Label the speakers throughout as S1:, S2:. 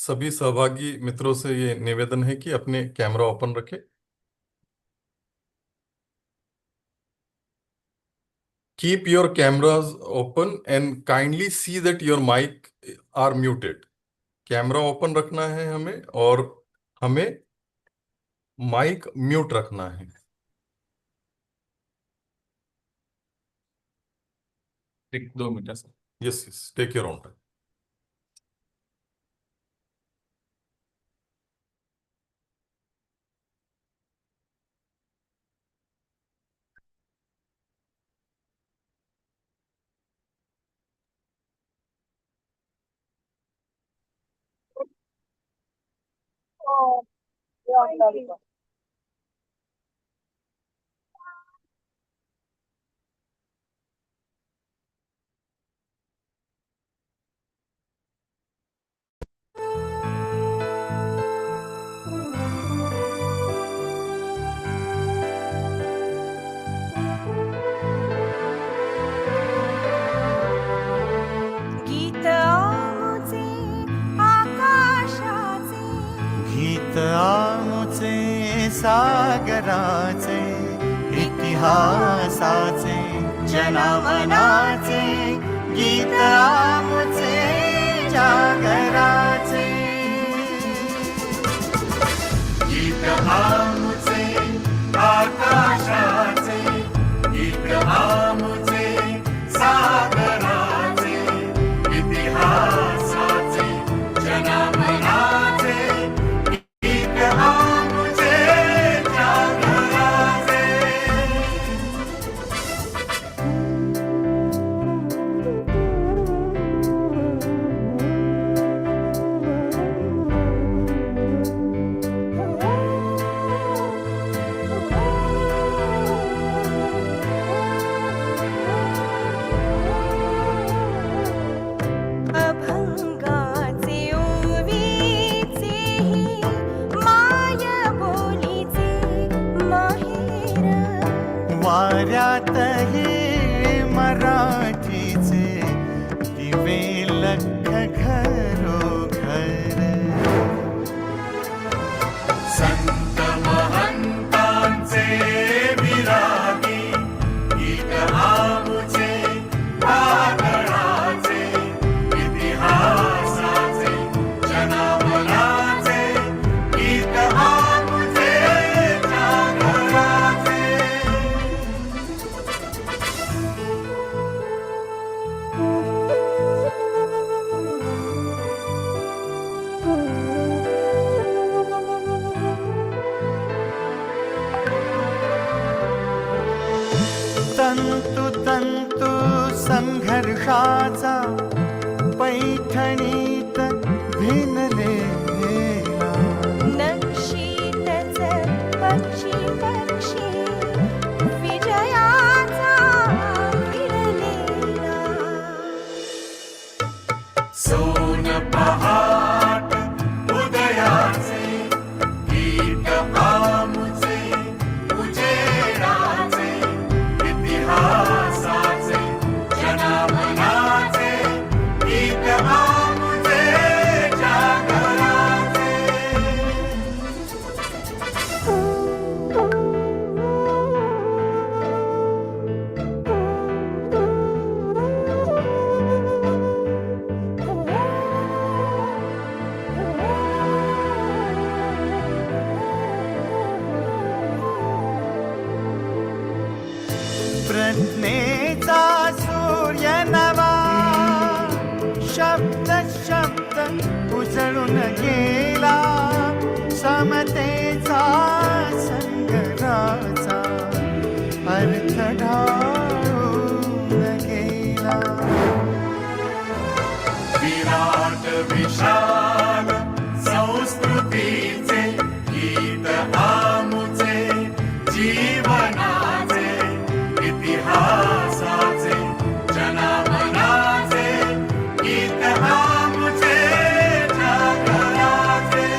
S1: सभी सहभागी मित्रों से ये निवेदन है कि अपने कैमरा ओपन रखें। Keep your cameras open and kindly see that your mic are muted. Camera open रखना है हमें और हमें माइक म्यूट रखना है। एक 2 minute sir. Yes yes, take your own time.
S2: गीत आमुचे आकाशाचे,
S3: गीत आमुचे सागराचे, इतिहासाचे जनावनाचे, गीत आमुचे जागराचे, गीत आमुचे आकाशाचे, गीत आमुचे सागराचे, इतिहासाचे जनावनाचे, गीत आमुचे जागराचे.
S2: अभंगाचे ओवीचेही माय बोलीचे माहेर,
S3: वाऱ्यातही मराठीचे दिवे लख घरोघर. संत महंतांचे विरागी गीत आमुचे वादळाचे, इतिहासाचे जनावराचे, गीत आमुचे जागराचे. तंतु तंतु संघर्षाचा पैठणीत भिनलेला,
S2: नक्षीतच पक्षी पक्षी विजयाचा फिरलेला.
S3: सोन पहाट उदयाचे, गीत आमुचे उजेडाचे, इतिहासाचे जनावनाचे, गीत आमुचे जागराचे. प्रज्ञेचा सूर्य नवा, शब्द शब्द उजळून गेला, समतेचा संग्राचा अर्थ ढाळून गेला. विराट विशाल संस्कृतीचे गीत आमुचे जीवनाचे, इतिहासाचे जनावराचे, गीत आमुचे जागराचे.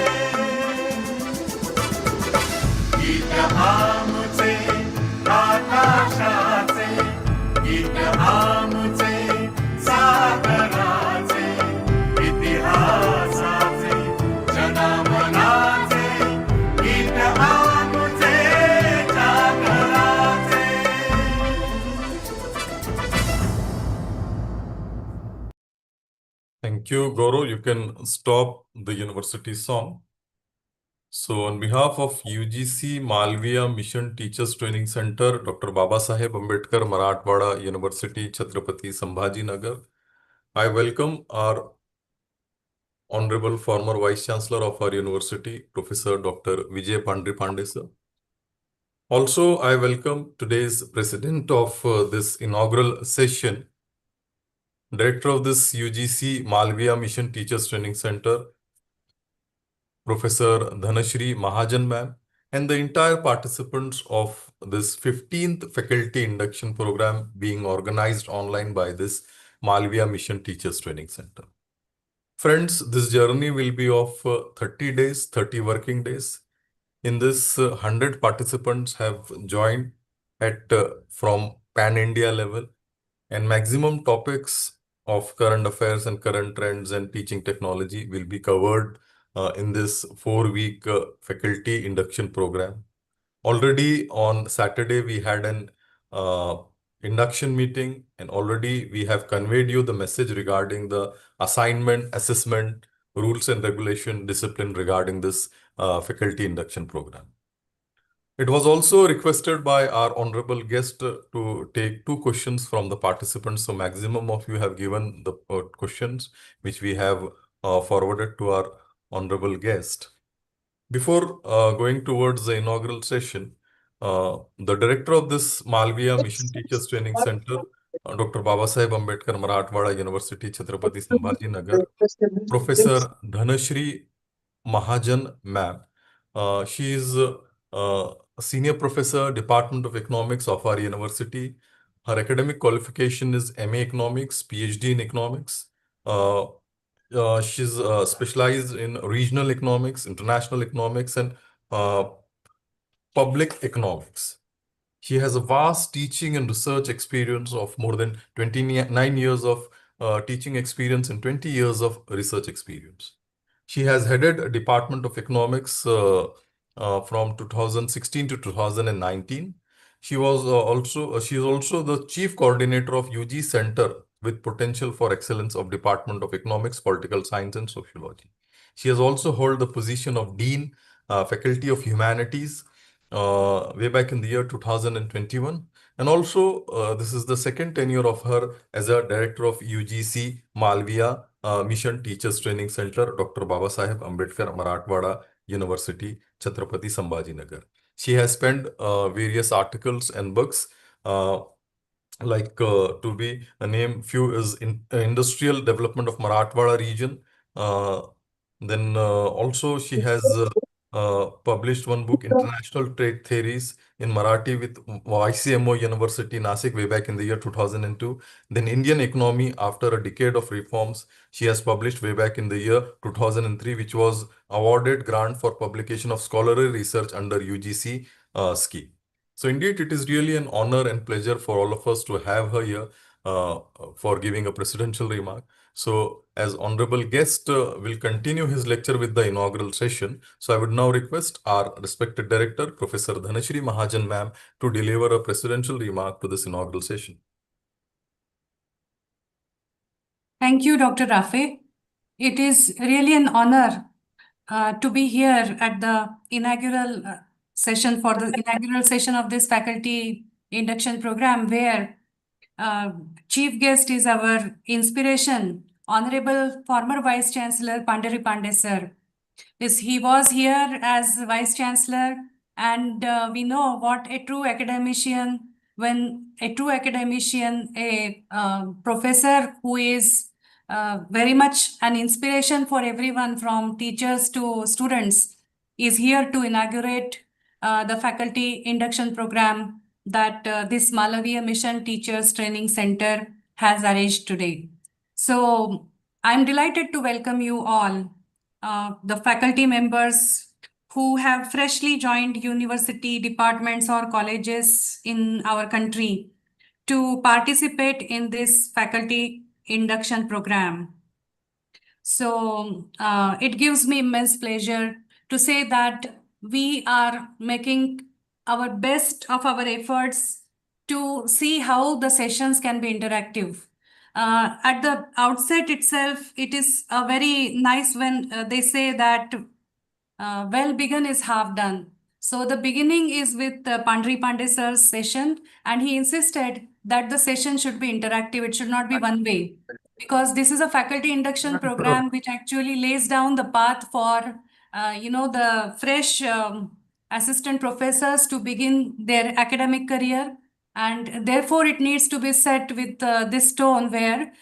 S1: you, Goro. You can stop the university song. So, on behalf of UGC Malviya Mission Teachers Training Center, Dr. Baba Saheb Ambedkar, Marathwada University, Chhatrapati Sambhaji Nagar, I welcome our Honorable former Vice Chancellor of our university, Professor Dr. Vijay Pandharipande, sir. Also, I welcome today's President of this inaugural session, Director of this UGC Malviya Mission Teachers Training Center, Professor Dhanashri Mahajan ma'am, and the entire participants of this 15th faculty induction program being organized online by this Malviya Mission Teachers Training Center. Friends, this journey will be of 30 days, 30 working days. In this, 100 participants have joined at from pan-India level, and maximum topics of current affairs and current trends and teaching technology will be covered in this 4-week faculty induction program. Already on Saturday, we had an induction meeting, and already we have conveyed you the message regarding the assignment, assessment, rules and regulation, discipline regarding this faculty induction program. It was also requested by our honorable guest to take 2 questions from the participants. So maximum of you have given the questions which we have forwarded to our honorable guest. Before going towards the inaugural session, the director of this Malviya Mission Teachers Training Center, Dr. Baba Saheb Ambedkar, Marathwada University, Chhatrapati Sambhaji Nagar, Professor Dhanashri Mahajan ma'am. She is a senior professor, Department of Economics of our university. Her academic qualification is MA Economics, PhD in Economics. She's specialized in regional economics, international economics, and public economics. She has a vast teaching and research experience of more than 29 years of teaching experience and 20 years of research experience. She has headed a Department of Economics from 2016 to 2019. She is also the Chief Coordinator of UG Center with Potential for Excellence of Department of Economics, Political Science and Sociology. She has also held the position of Dean, Faculty of Humanities, way back in the year 2021. And also, this is the second tenure of her as a director of UGC Malviya Mission Teachers Training Center, Dr. Baba Saheb Ambedkar, Marathwada University, Chhatrapati Sambhaji Nagar. She has penned various articles and books, to be named few is Industrial Development of Marathwada Region. Then also she has published one book, International Trade Theories in Marathi with YCMO University, Nasik, way back in the year 2002. Then Indian Economy After a Decade of Reforms, she has published way back in the year 2003, which was awarded grant for publication of scholarly research under UGC scheme. So indeed, it is really an honor and pleasure for all of us to have her here for giving a presidential remark. So as honorable guest will continue his lecture with the inaugural session. So I would now request our respected director, Professor Dhanashri Mahajan ma'am, to deliver a presidential remark to this inaugural session.
S4: Thank you, Dr. Rafe. It is really an honor to be here at the inaugural session of this faculty induction program, where chief guest is our inspiration, Honorable former Vice Chancellor Pandharipande sir. He was here as Vice Chancellor, and we know what a true academician, a professor who is very much an inspiration for everyone from teachers to students, is here to inaugurate the faculty induction program that this Malviya Mission Teachers Training Center has arranged today. So I'm delighted to welcome you all, the faculty members who have freshly joined university departments or colleges in our country to participate in this faculty induction program. So it gives me immense pleasure to say that we are making our best of our efforts to see how the sessions can be interactive. At the outset itself, it is very nice when they say that well begun is half done. So the beginning is with Pandharipande sir's session, and he insisted that the session should be interactive. It should not be one way, because this is a faculty induction program which actually lays down the path for the fresh assistant professors to begin their academic career, and therefore it needs to be set with this tone where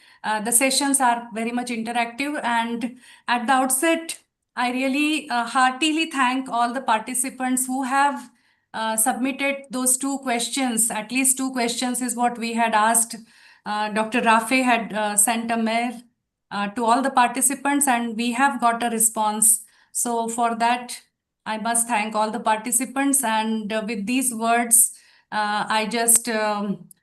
S4: the sessions are very much interactive. And at the outset, I really heartily thank all the participants who have submitted those 2 questions. At least 2 questions is what we had asked. Dr. Rafe had sent a mail to all the participants, and we have got a response. So for that, I must thank all the participants. And with these words, I just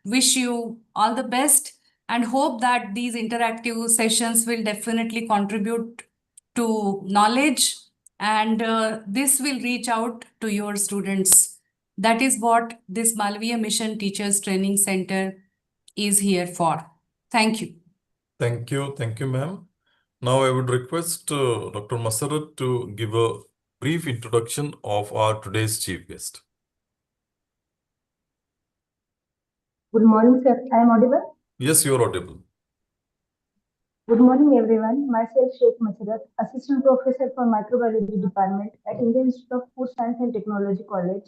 S4: wish you all the best and hope that these interactive sessions will definitely contribute to knowledge, and this will reach out to your students. That is what this Malviya Mission Teachers Training Center is here for. Thank you.
S1: Thank you, ma'am. Now I would request Dr. Masarat to give a brief introduction of our today's chief guest.
S5: Good morning, sir. I am audible?
S1: Yes, you are audible.
S5: Good morning, everyone. Myself, Sheikh Masarat, Assistant Professor for Microbiology Department at Indian Institute of Food Science and Technology College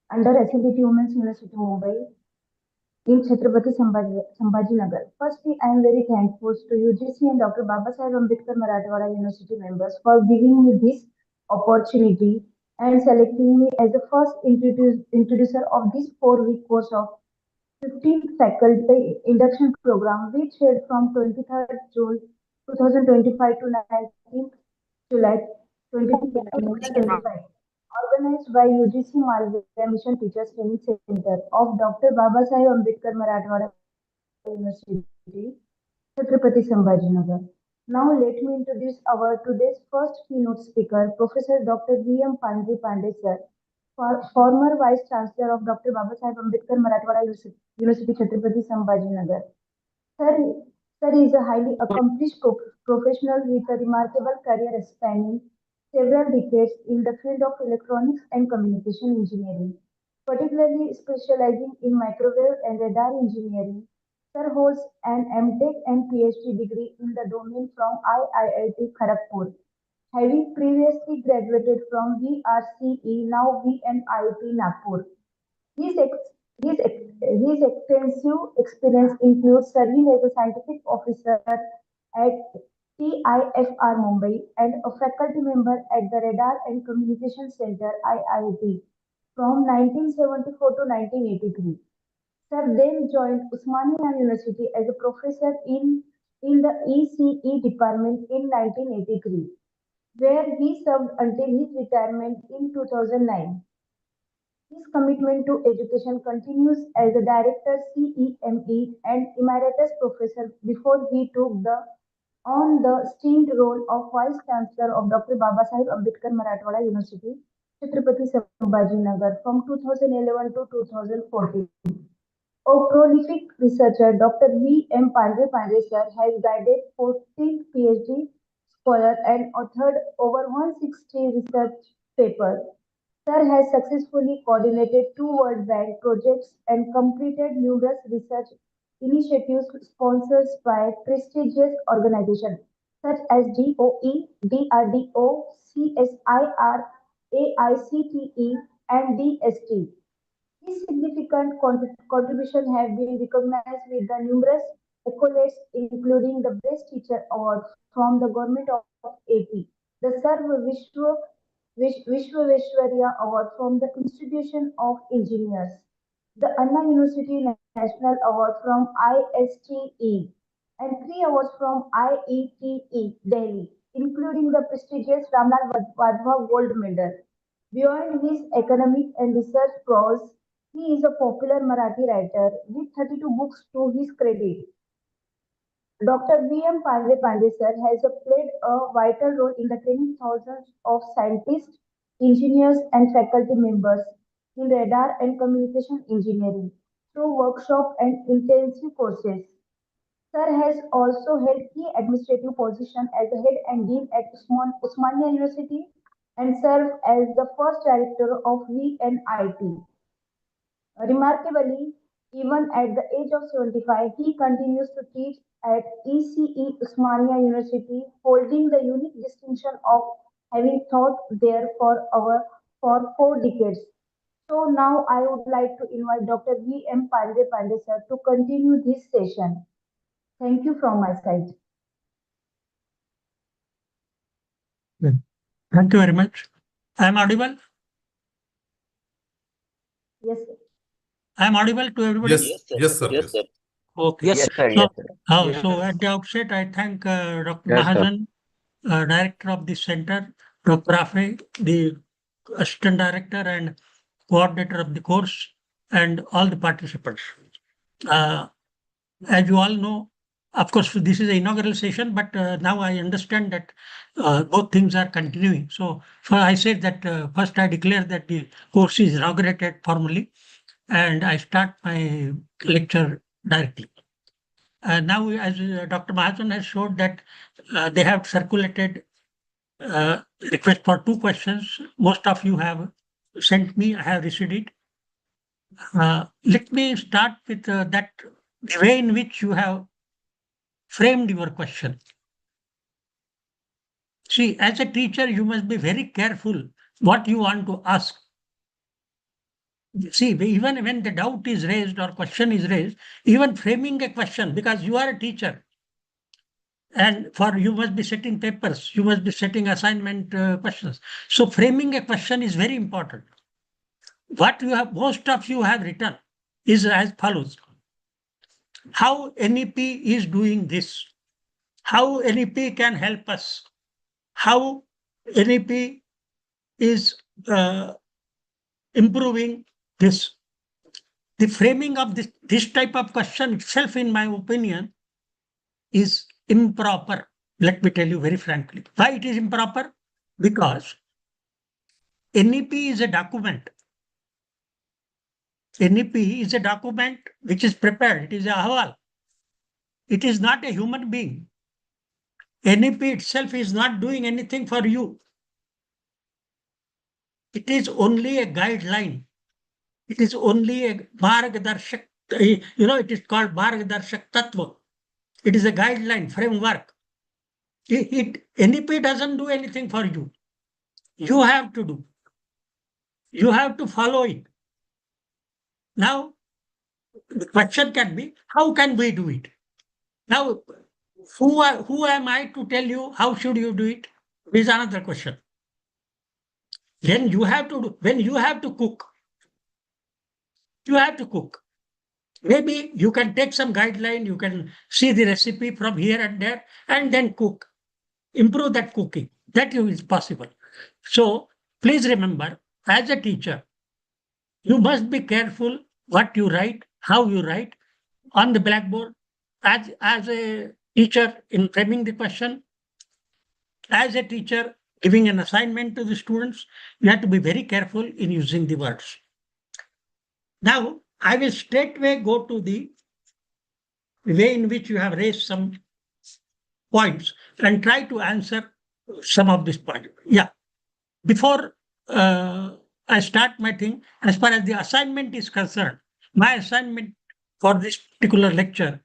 S5: under SLBT Women's University, Mumbai, in Chhatrapati Sambhaji Nagar. Firstly, I am very thankful to UGC and Dr. Babasaheb Ambedkar Marathwada University members for giving me this opportunity and selecting me as the first introducer of this 4-week course of 15th Faculty Induction Program, which held from 23rd June 2025 to 19th July 2025, organized by UGC Malviya Mission Teachers Training Center of Dr. Babasaheb Ambedkar Marathwada University, Chhatrapati Sambhaji Nagar. Now let me introduce our today's first keynote speaker, Professor Dr. V.M. Pandharipande sir, former Vice Chancellor of Dr. Babasaheb Ambedkar Marathwada University, Chhatrapati Sambhaji Nagar. Sir is a highly accomplished professional with a remarkable career spanning several decades in the field of electronics and communication engineering, particularly specializing in microwave and radar engineering. Sir holds an MTech and PhD degree in the domain from IIT Kharagpur, having previously graduated from VRCE, now VNIT Nagpur. His extensive experience includes serving as a scientific officer at TIFR Mumbai and a faculty member at the Radar and Communication Center IIT from 1974 to 1983. Sir then joined Usmania University as a professor in the ECE department in 1983, where he served until his retirement in 2009. His commitment to education continues as a director CEME and emeritus professor before he took on the esteemed role of Vice Chancellor of Dr. Babasaheb Ambedkar Marathwada University, Chhatrapati Sambhaji Nagar from 2011 to 2014. A prolific researcher, Dr. V.M. Pandharipande sir has guided 14 PhD scholars and authored over 160 research papers. Sir has successfully coordinated 2 World Bank projects and completed numerous research initiatives sponsored by prestigious organizations such as DOE, DRDO, CSIR, AICTE, and DST. His significant contributions have been recognized with the numerous accolades, including the Best Teacher Award from the Government of AP, the Sarva Vishwaveshwarya Award from the Institution of Engineers, the Anna University National Award from ISTE, and 3 awards from IETE Delhi, including the prestigious Ramlal Wadhwa Gold Medal. Beyond his academic and research prowess, he is a popular Marathi writer with 32 books to his credit. Dr. V.M. Pandharipande sir has played a vital role in the training thousands of scientists, engineers, and faculty members in radar and communication engineering through workshops and intensive courses. Sir has also held key administrative positions as the head and dean at Osmania University and served as the first director of VNIT. Remarkably, even at the age of 75, he continues to teach at ECE Osmania University, holding the unique distinction of having taught there for 4 decades. So now I would like to invite Dr. V.M. Pandharipande sir to continue this session. Thank you from my side.
S6: Good. Thank you very much. I am audible?
S5: Yes, sir.
S6: I am audible to everybody?
S1: Yes, yes, sir.
S7: Yes, sir.
S6: Okay.
S7: Yes, sir.
S6: So,
S7: Yes, sir.
S6: so at the outset, I thank Dr.
S7: Yes, sir.
S6: Mahajan, director of this center, Dr. Rafe, the assistant director and coordinator of the course, and all the participants. As you all know, of course, this is an inaugural session, but now I understand that both things are continuing. So I said that first I declare that the course is inaugurated formally, and I start my lecture directly. Now, as Dr. Mahajan has showed that they have circulated request for 2 questions. Most of you have sent me, I have received it. Let me start with that the way in which you have framed your question. See, as a teacher, you must be very careful what you want to ask. See, even when the doubt is raised or question is raised, even framing a question, because you are a teacher, and for you must be setting papers, you must be setting assignment questions. So framing a question is very important. What you have, most of you have written is as follows. How NEP is doing this? How NEP can help us? How NEP is improving this? The framing of this type of question itself, in my opinion, is improper. Let me tell you very frankly. Why it is improper? Because NEP is a document. NEP is a document which is prepared. It is a ahwal. It is not a human being. NEP itself is not doing anything for you. It is only a guideline. It is only a margdarshak. It is called margdarshak tattva. It is a guideline, framework. NEP doesn't do anything for you. You have to do. You have to follow it. Now, the question can be, how can we do it? Now, who am I to tell you how should you do it? Is another question. Then you have to do, when you have to cook, you have to cook. Maybe you can take some guideline, you can see the recipe from here and there, and then cook. Improve that cooking. That is possible. So please remember, as a teacher, you must be careful what you write, how you write on the blackboard. As a teacher in framing the question, as a teacher giving an assignment to the students, you have to be very careful in using the words. Now, I will straightway go to the way in which you have raised some points and try to answer some of these points. Yeah. Before I start my thing, as far as the assignment is concerned, my assignment for this particular lecture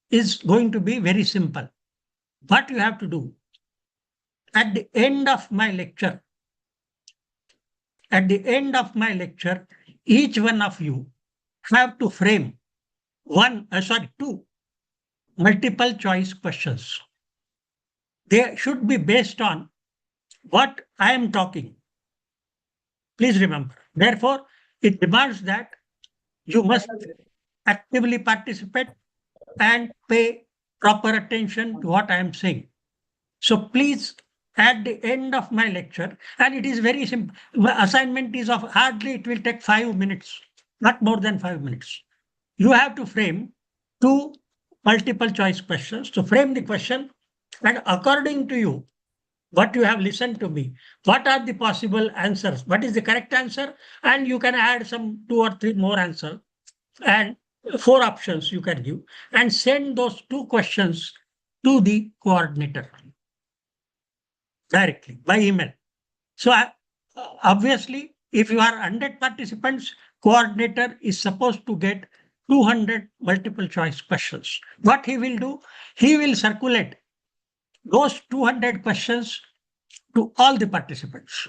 S6: is going to be very simple. What you have to do, at the end of my lecture, each one of you have to frame 2 multiple choice questions. They should be based on what I am talking. Please remember. Therefore, it demands that you must actively participate and pay proper attention to what I am saying. So please, at the end of my lecture, and it is very simple, assignment is of hardly, it will take 5 minutes, not more than 5 minutes. You have to frame 2 multiple choice questions. To frame the question, and according to you, what you have listened to me, what are the possible answers? What is the correct answer? And you can add some 2 or 3 more answers. And 4 options you can give and send those 2 questions to the coordinator directly by email. So obviously, if you are 100 participants, coordinator is supposed to get 200 multiple choice questions. What he will do, he will circulate those 200 questions to all the participants.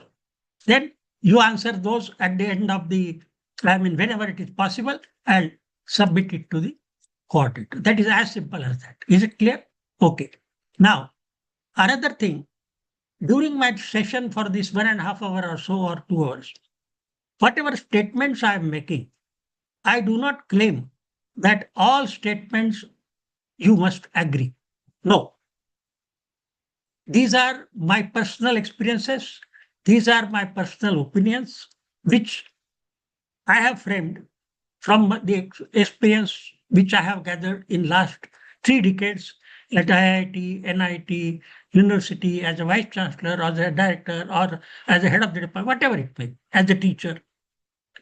S6: Then you answer those at the end of the, whenever it is possible, and submit it to the coordinator. That is as simple as that. Is it clear? Okay. Now, another thing, during my session for this 1.5 hours or so or 2 hours, whatever statements I am making, I do not claim that all statements you must agree. No. These are my personal experiences. These are my personal opinions, which I have framed from the experience which I have gathered in last 3 decades at IIT, NIT, university, as a vice chancellor, or as a director, or as a head of the department, whatever it may, as a teacher.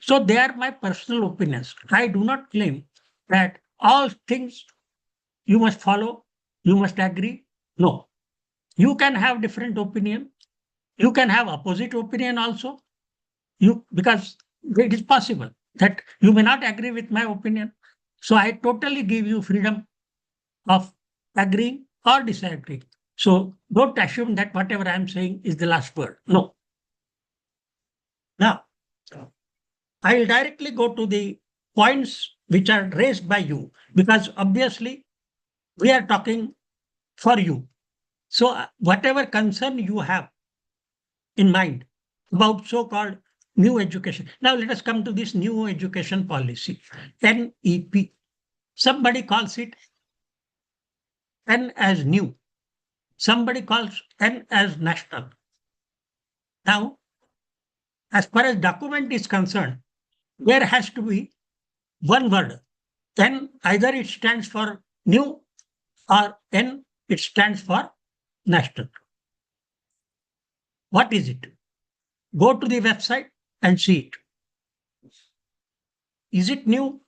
S6: So they are my personal opinions. I do not claim that all things you must follow, you must agree. No. You can have different opinion. You can have opposite opinion also. Because it is possible that you may not agree with my opinion. So I totally give you freedom of agreeing or disagreeing. So don't assume that whatever I am saying is the last word. No. Now, I will directly go to the points which are raised by you, because obviously we are talking for you. So whatever concern you have in mind about so-called new education. Now let us come to this new education policy, NEP. Somebody calls it N as new. Somebody calls N as national. Now, as far as document is concerned, there has to be one word. N, either it stands for new, or N, it stands for national. What is it? Go to the website and see it. Is it new?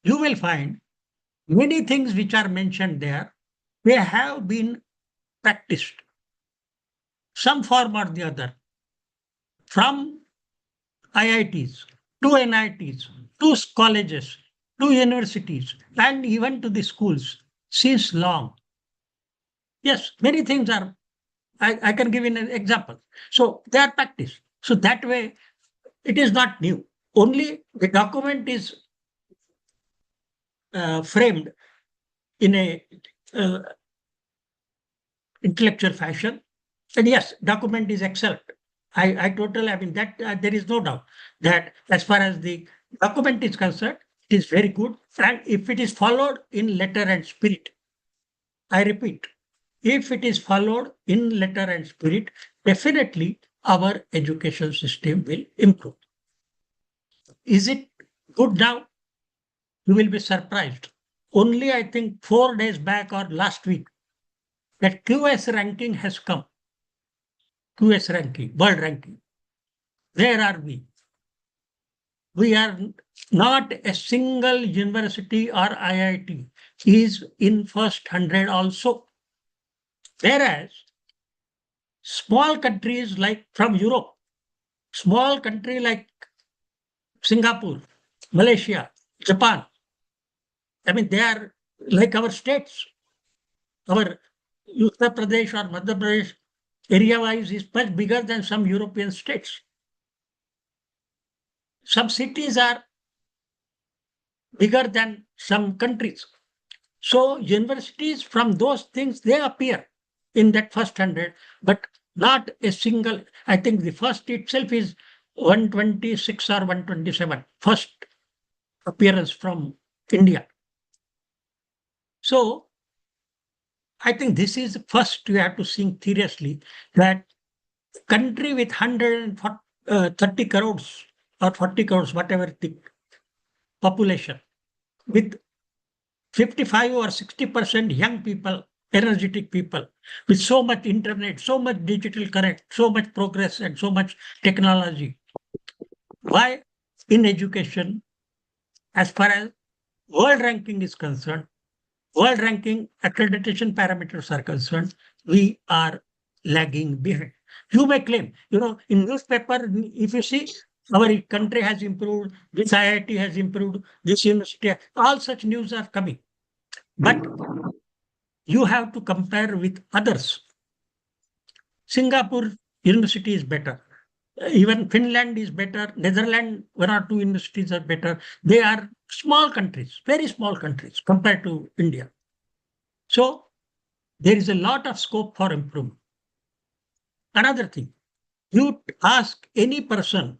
S6: You will find many things which are mentioned there, they have been practiced, some form or the other, from IITs to NITs to colleges to universities and even to the schools since long. Yes, many things are, I can give you an example. So they are practiced. So that way, it is not new. Only the document is framed in a intellectual fashion. And yes, document is excellent. I totally, that there is no doubt that as far as the document is concerned, it is very good. And if it is followed in letter and spirit, I repeat, if it is followed in letter and spirit, definitely our education system will improve. Is it good now? You will be surprised. Only I think 4 days back or last week, that QS ranking has come. QS ranking, world ranking. Where are we? We are not a single university or IIT is in first 100 also. Whereas small countries like from Europe, small country like Singapore, Malaysia, Japan, they are like our states. Our Uttar Pradesh or Madhya Pradesh area-wise is much bigger than some European states. Some cities are bigger than some countries. So universities from those things, they appear in that first 100, but not a single, I think the first itself is 126 or 127, first appearance from India. So I think this is first you have to think seriously that country with 130 crores or 40 crores, whatever the population, with 55 or 60% young people, energetic people, with so much internet, so much digital connect, so much progress and so much technology. Why in education, as far as world ranking is concerned, world ranking accreditation parameters are concerned, we are lagging behind. You may claim, in newspaper, if you see, our country has improved, this IIT has improved, this university, all such news are coming. But you have to compare with others. Singapore university is better. Even Finland is better. Netherlands, one or two universities are better. They are small countries, very small countries compared to India. So there is a lot of scope for improvement. Another thing, you ask any person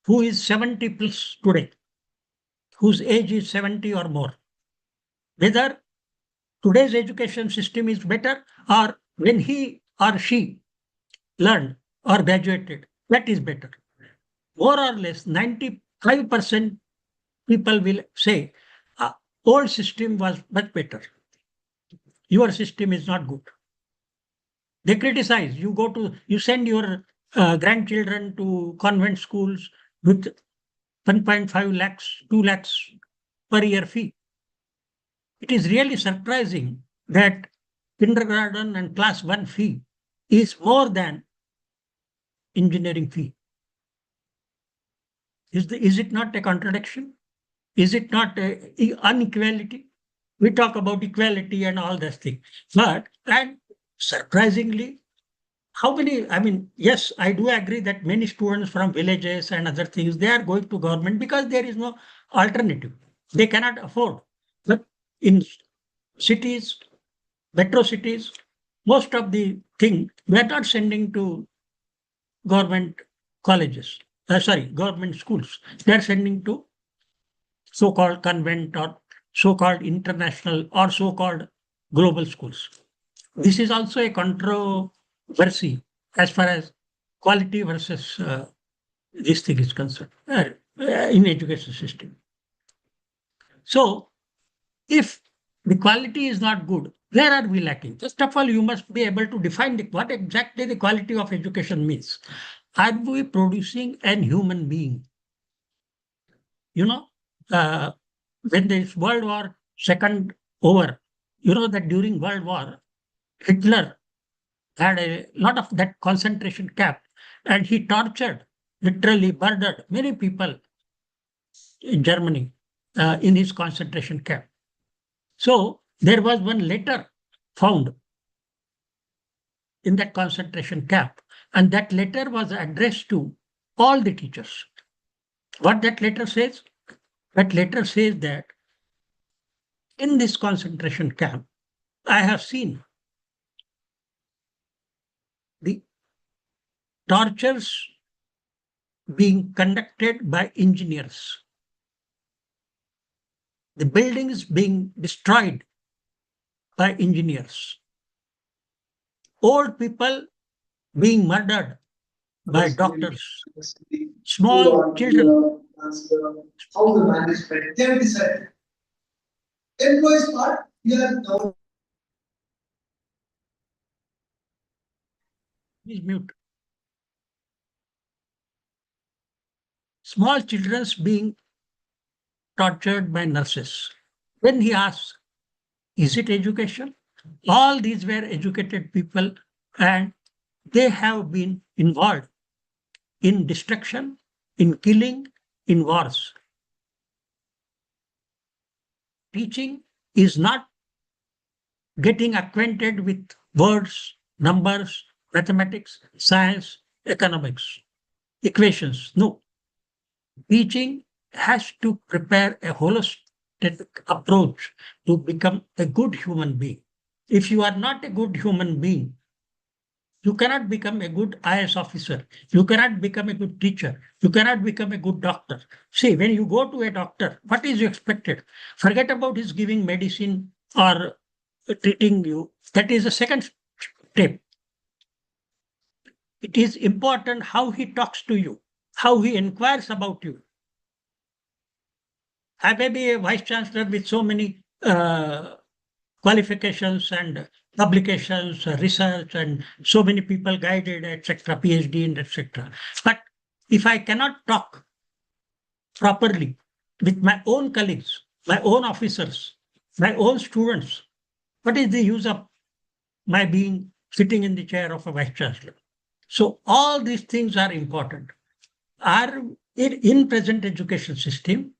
S6: who is 70 plus today, whose age is 70 or more, whether today's education system is better or when he or she learned or graduated, that is better. More or less 95% people will say, old system was much better. Your system is not good. They criticize. You send your grandchildren to convent schools with 1.5 lakhs, 2 lakhs per year fee. It is really surprising that kindergarten and class 1 fee is more than engineering fee. Is it not a contradiction? Is it not an inequality? We talk about equality and all those things. And surprisingly, yes, I do agree that many students from villages and other things, they are going to government because there is no alternative. They cannot afford. But in cities, metro cities, most of the thing, we are not sending to government colleges, government schools. They are sending to so-called convent or so-called international or so-called global schools. This is also a controversy as far as quality versus this thing is concerned in education system. So if the quality is not good, where are we lacking? First of all, you must be able to define what exactly the quality of education means. Are we producing an human being? When this World War II over, that during World War, Hitler had a lot of that concentration camp and he tortured, literally murdered many people in Germany in his concentration camp. So there was one letter found in that concentration camp, and that letter was addressed to all the teachers. What that letter says? That letter says that in this concentration camp, I have seen the tortures being conducted by engineers, the buildings being destroyed by engineers, old people being murdered by doctors, small children.
S7: How the management can decide. Employees part, we are now.
S6: Please mute. Small children being tortured by nurses. When he asks, is it education? All these were educated people and they have been involved in destruction, in killing, in wars. Teaching is not getting acquainted with words, numbers, mathematics, science, economics, equations. No. Teaching has to prepare a holistic approach to become a good human being. If you are not a good human being, you cannot become a good IAS officer. You cannot become a good teacher. You cannot become a good doctor. See, when you go to a doctor, what is expected? Forget about his giving medicine or treating you. That is the second step. It is important how he talks to you, how he inquires about you. I may be a vice chancellor with so many qualifications and publications, research, and so many people guided, etc., PhD, and etc. But if I cannot talk properly with my own colleagues, my own officers, my own students, what is the use of my being sitting in the chair of a vice chancellor? So all these things are important. Are in present education system,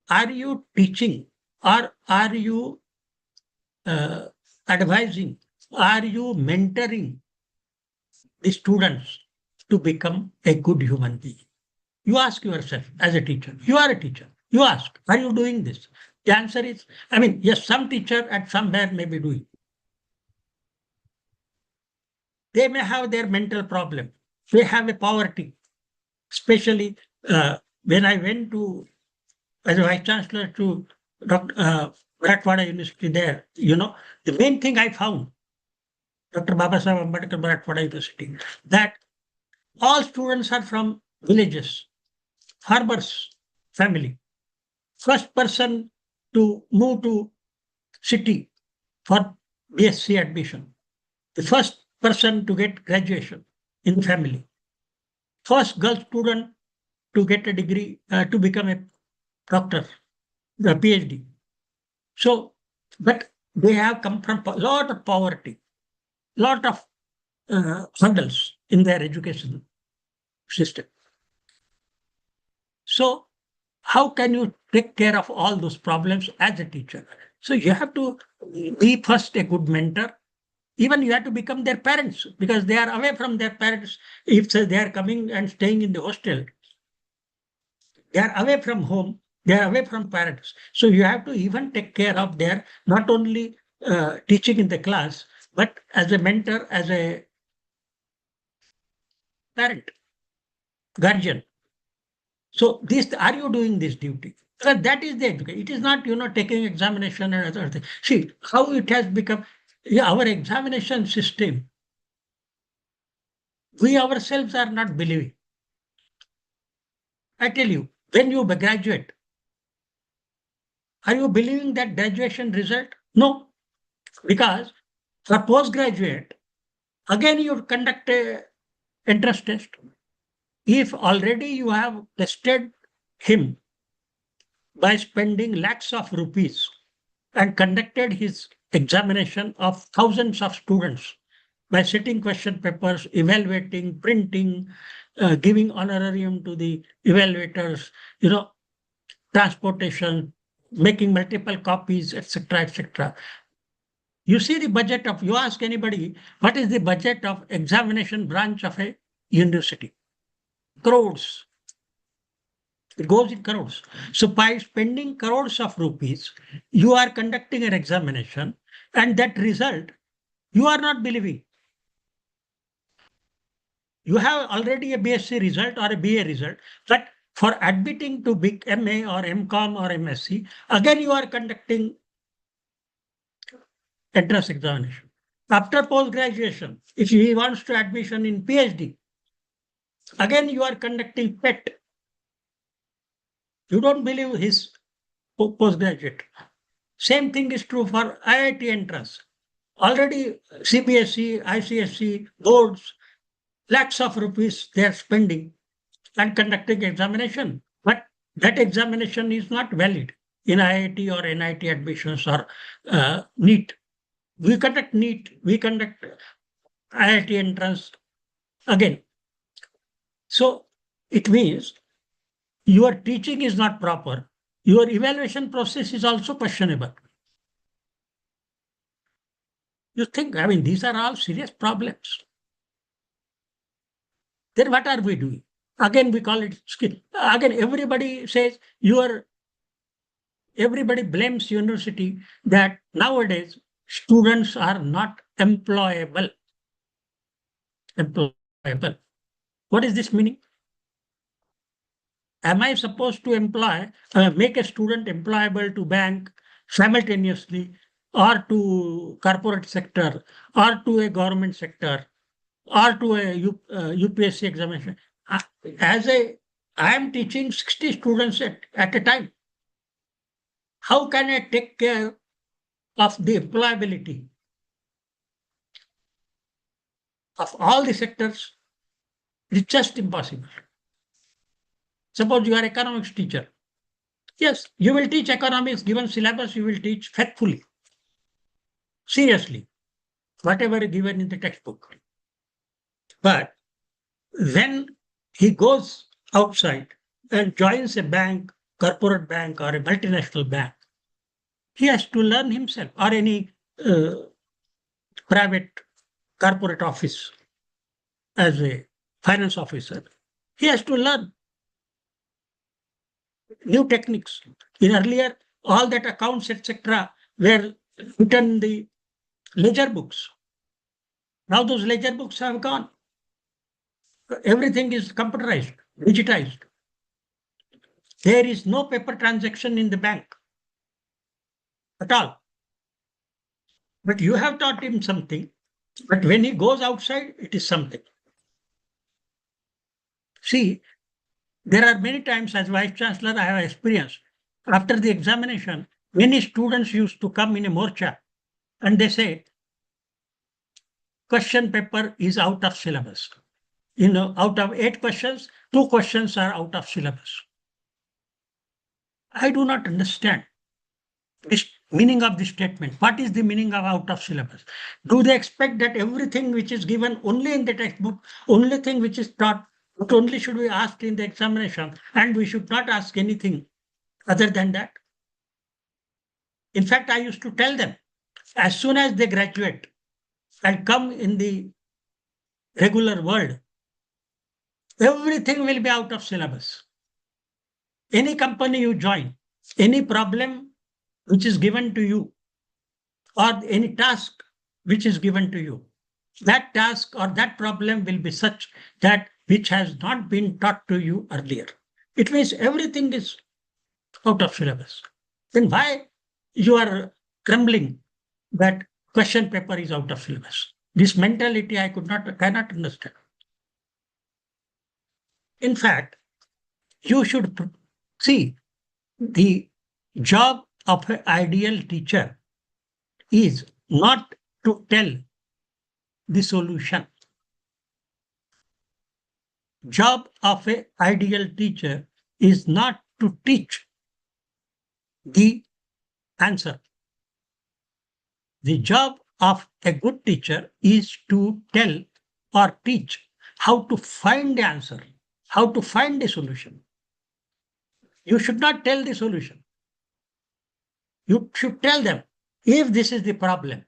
S6: are you teaching or are you advising, are you mentoring the students to become a good human being? You ask yourself as a teacher, you are a teacher, you ask, are you doing this? The answer is, I mean, yes, some teacher at somewhere may be doing. They may have their mental problem. They have a poverty. Especially when I went to, as a vice chancellor to Marathwada University there, the main thing I found, Dr. Babasaheb Ambedkar Marathwada University, that all students are from villages, farmers family. First person to move to city for BSc admission. The first person to get graduation in the family. First girl student to get a degree, to become a doctor, the PhD. So, but they have come from a lot of poverty, lot of hurdles in their education system. So, how can you take care of all those problems as a teacher? So you have to be first a good mentor. Even you have to become their parents because they are away from their parents. If they are coming and staying in the hostel, they are away from home, they are away from parents. So you have to even take care of their, not only teaching in the class, but as a mentor, as a parent, guardian. So this, are you doing this duty? Because that is the education. It is not, taking examination and other things. See how it has become. Our examination system, we ourselves are not believing. I tell you, when you graduate, are you believing that graduation result? No, because for postgraduate, again you conduct a entrance test. If already you have tested him by spending lakhs of rupees and conducted his examination of thousands of students by setting question papers, evaluating, printing, giving honorarium to the evaluators, transportation, making multiple copies, etc., etc. You see the budget of, you ask anybody, what is the budget of examination branch of a university? Crores. It goes in crores. So by spending crores of rupees, you are conducting an examination and that result, you are not believing. You have already a BSc result or a BA result, but for admitting to big MA or MCOM or MSc, again you are conducting entrance examination. After post-graduation, if he wants to admission in PhD, again you are conducting PET. You don't believe his postgraduate. Same thing is true for IIT entrance. Already CBSE, ICSE, boards, lakhs of rupees they are spending and conducting examination. But that examination is not valid in IIT or NIT admissions or NEET. We conduct NEET, we conduct IIT entrance again. So it means your teaching is not proper. Your evaluation process is also questionable. You think, I mean, these are all serious problems. Then what are we doing? Again, we call it skill. Again, everybody says everybody blames university that nowadays students are not employable. Employable. What is this meaning? Am I supposed to make a student employable to bank simultaneously or to corporate sector or to a government sector or to a UPSC examination? I am teaching 60 students at a time. How can I take care of the employability of all the sectors? It's just impossible. Suppose you are economics teacher. Yes, you will teach economics, given syllabus, you will teach faithfully, seriously, whatever is given in the textbook. But when he goes outside and joins a bank, corporate bank, or a multinational bank, he has to learn himself, or any private corporate office as a finance officer. He has to learn new techniques. In earlier, all that accounts, etc., were written in the ledger books. Now those ledger books have gone. Everything is computerized, digitized. There is no paper transaction in the bank at all. But you have taught him something, but when he goes outside, it is something. See, there are many times as Vice Chancellor I have experienced, after the examination, many students used to come in a morcha and they say, question paper is out of syllabus. Out of 8 questions, 2 questions are out of syllabus. I do not understand this meaning of this statement. What is the meaning of out of syllabus? Do they expect that everything which is given only in the textbook, only thing which is taught, not only should we ask in the examination, and we should not ask anything other than that? In fact, I used to tell them, as soon as they graduate and come in the regular world, everything will be out of syllabus. Any company you join, any problem which is given to you, or any task which is given to you, that task or that problem will be such that which has not been taught to you earlier. It means everything is out of syllabus. Then why you are grumbling that question paper is out of syllabus? This mentality I cannot understand. In fact, you should see the job of an ideal teacher is not to tell the solution. Job of an ideal teacher is not to teach the answer. The job of a good teacher is to tell or teach how to find the answer, how to find the solution. You should not tell the solution. You should tell them, if this is the problem,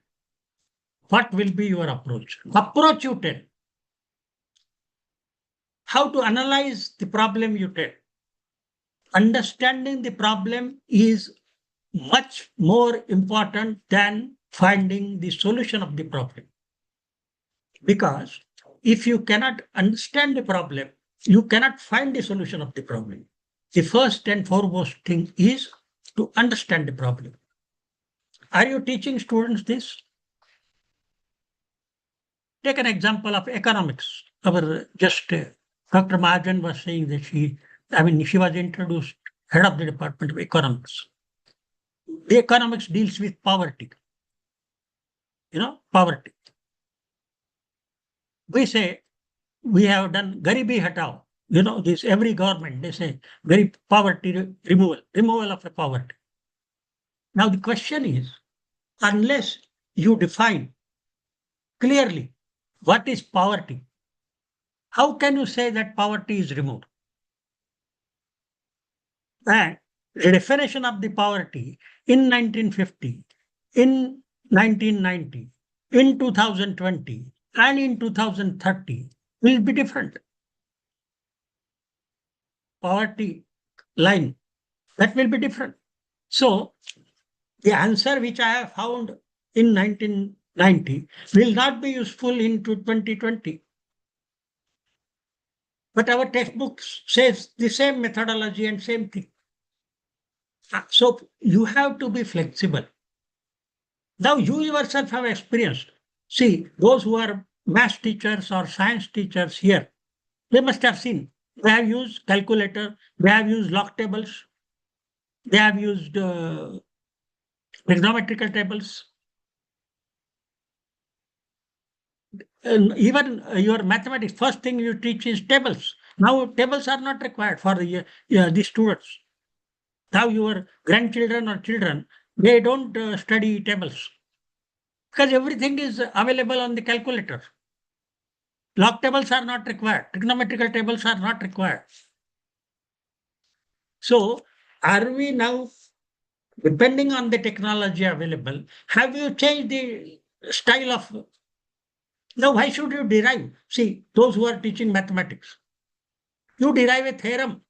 S6: what will be your approach? Approach you tell. How to analyze the problem you tell. Understanding the problem is much more important than finding the solution of the problem. Because if you cannot understand the problem, you cannot find the solution of the problem. The first and foremost thing is to understand the problem. Are you teaching students this? Take an example of economics. Dr. Mahajan was saying that she was introduced head of the Department of Economics. The economics deals with poverty. Poverty. We say we have done Garibi Hatao. This every government, they say poverty removal of the poverty. Now the question is, unless you define clearly what is poverty, how can you say that poverty is removed? And the definition of the poverty in 1950, in 1990, in 2020, and in 2030 will be different. Poverty line, that will be different. So the answer which I have found in 1990 will not be useful in 2020. But our textbook says the same methodology and same thing. So you have to be flexible. Now you yourself have experienced. See, those who are math teachers or science teachers here, they must have seen. They have used calculator, they have used log tables, they have used trigonometrical tables. And even your mathematics, first thing you teach is tables. Now tables are not required for the students. Now your grandchildren or children, they don't study tables because everything is available on the calculator. Log tables are not required. Trigonometrical tables are not required. So are we now, depending on the technology available, have you changed the style of, now why should you derive? See, those who are teaching mathematics, you derive a theorem,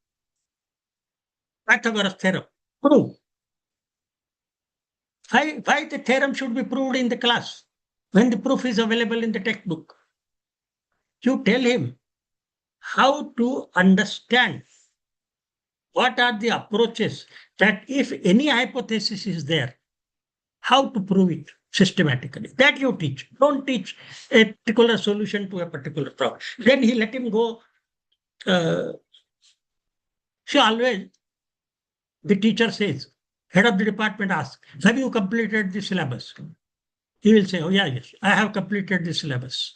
S6: Pythagoras theorem, prove. Why the theorem should be proved in the class when the proof is available in the textbook? You tell him how to understand what are the approaches that if any hypothesis is there, how to prove it systematically. That you teach. Don't teach a particular solution to a particular problem. Then he let him go. See, always the teacher says, head of the department asks, have you completed the syllabus? He will say, oh yeah, yes, I have completed the syllabus.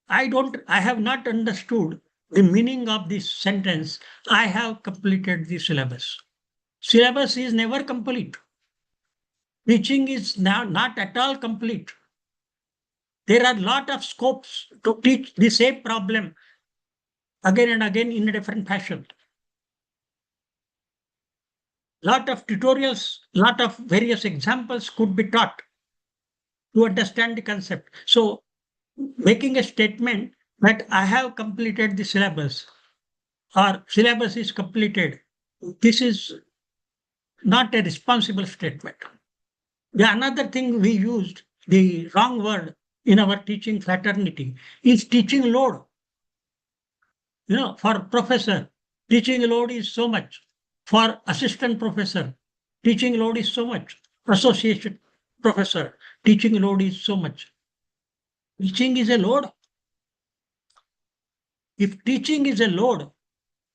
S6: I have not understood the meaning of this sentence. I have completed the syllabus. Syllabus is never complete. Teaching is now not at all complete. There are a lot of scopes to teach the same problem again and again in a different fashion. Lot of tutorials, lot of various examples could be taught to understand the concept. So making a statement that I have completed the syllabus or syllabus is completed, this is not a responsible statement. The another thing we used, the wrong word in our teaching fraternity, is teaching load. You know, for professor, teaching load is so much. For assistant professor, teaching load is so much. Associate professor, teaching load is so much. Teaching is a load. If teaching is a load,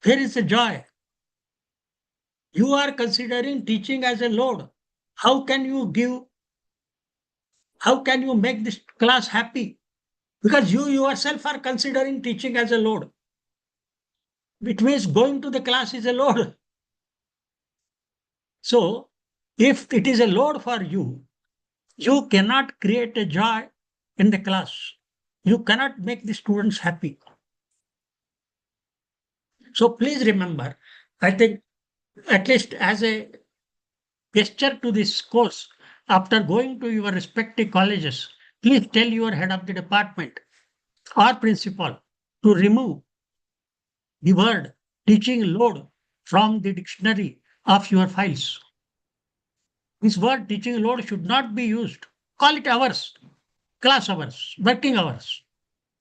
S6: where is the joy? You are considering teaching as a load. How can you make this class happy? Because you yourself are considering teaching as a load. It means going to the class is a load. So if it is a load for you, you cannot create a joy in the class. You cannot make the students happy. So please remember, I think at least as a gesture to this course, after going to your respective colleges, please tell your head of the department or principal to remove the word teaching load from the dictionary of your files. This word teaching load should not be used. Call it hours, class hours, working hours.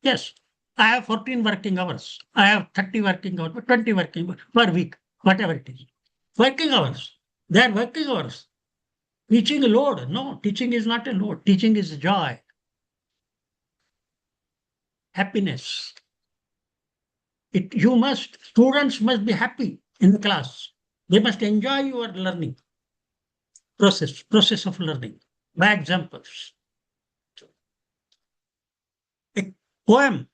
S6: Yes, I have 14 working hours. I have 30 working hours, 20 working hours per week, whatever it is. Working hours. They are working hours. Teaching a load. No, teaching is not a load. Teaching is joy, happiness. Students must be happy in the class. They must enjoy your learning process of learning by examples. A poem,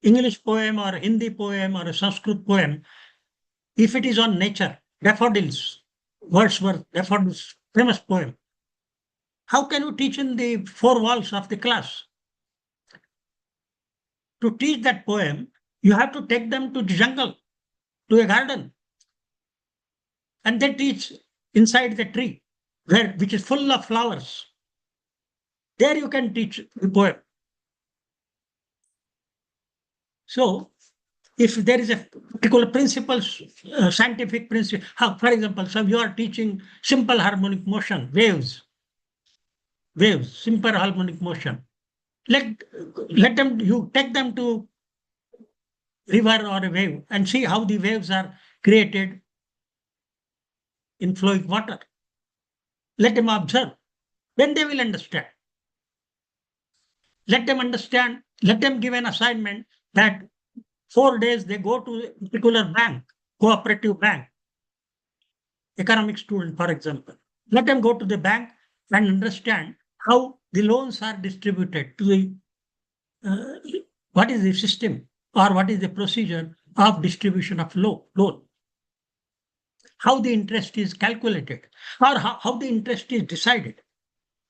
S6: English poem or Hindi poem or a Sanskrit poem, if it is on nature, daffodils, Wordsworth, daffodils, famous poem. How can you teach in the four walls of the class? To teach that poem, you have to take them to the jungle, to a garden, and then teach inside the tree, which is full of flowers. There you can teach the poem. So, if there is a particular principle, scientific principle, for example, so you are teaching simple harmonic motion, waves, simple harmonic motion. Let them, you take them to river or a wave and see how the waves are created in flowing water. Let them observe. Then they will understand. Let them understand. Let them give an assignment that 4 days they go to a particular bank, cooperative bank, economic student, for example. Let them go to the bank and understand how the loans are distributed to the, what is the system or what is the procedure of distribution of loan. how the interest is calculated or how the interest is decided.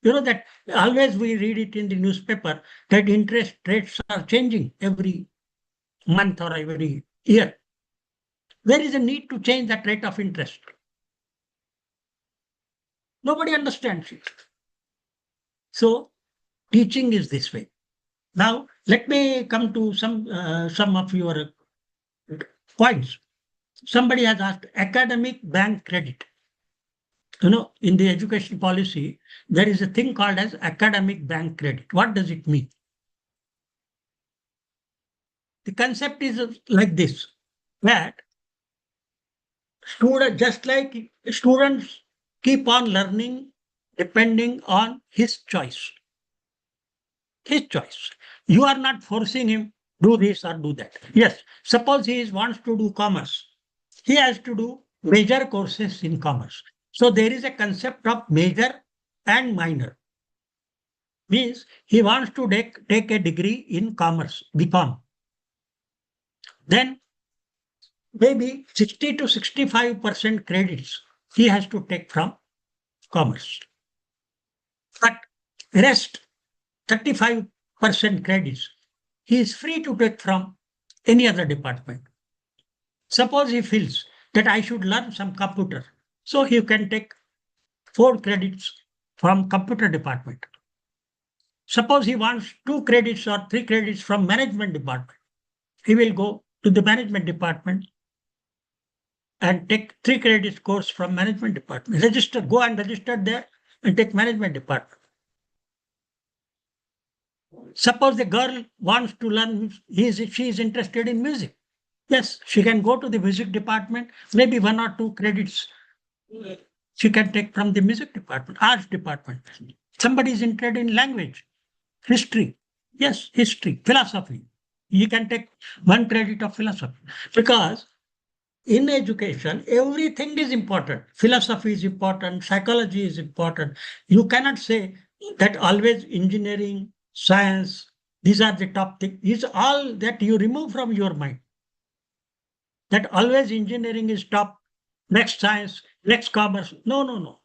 S6: You know that always we read it in the newspaper that interest rates are changing every month or every year. There is a need to change that rate of interest. Nobody understands it. So teaching is this way. Now let me come to some of your points. Somebody has asked academic bank credit. You know, in the education policy, there is a thing called as academic bank credit. What does it mean? The concept is like this, that just like students keep on learning depending on his choice. His choice. You are not forcing him do this or do that. Yes, suppose he wants to do commerce. He has to do major courses in commerce. So there is a concept of major and minor. Means he wants to take a degree in commerce, BCom. Then maybe 60 to 65% credits he has to take from commerce. But rest 35% credits he is free to take from any other department. Suppose he feels that I should learn some computer, so he can take 4 credits from computer department. Suppose he wants 2 credits or 3 credits from management department, he will go to the management department and take 3 credits course from management department. Go and register there and take management department. Suppose the girl wants to learn, she is interested in music. Yes, she can go to the music department, maybe 1 or 2 credits she can take from the music department, arts department. Somebody is interested in language, history. Yes, history, philosophy. You can take 1 credit of philosophy. Because in education, everything is important. Philosophy is important, psychology is important. You cannot say that always engineering, science, these are the top things. These are all that you remove from your mind. That always engineering is top, next science, next commerce. No.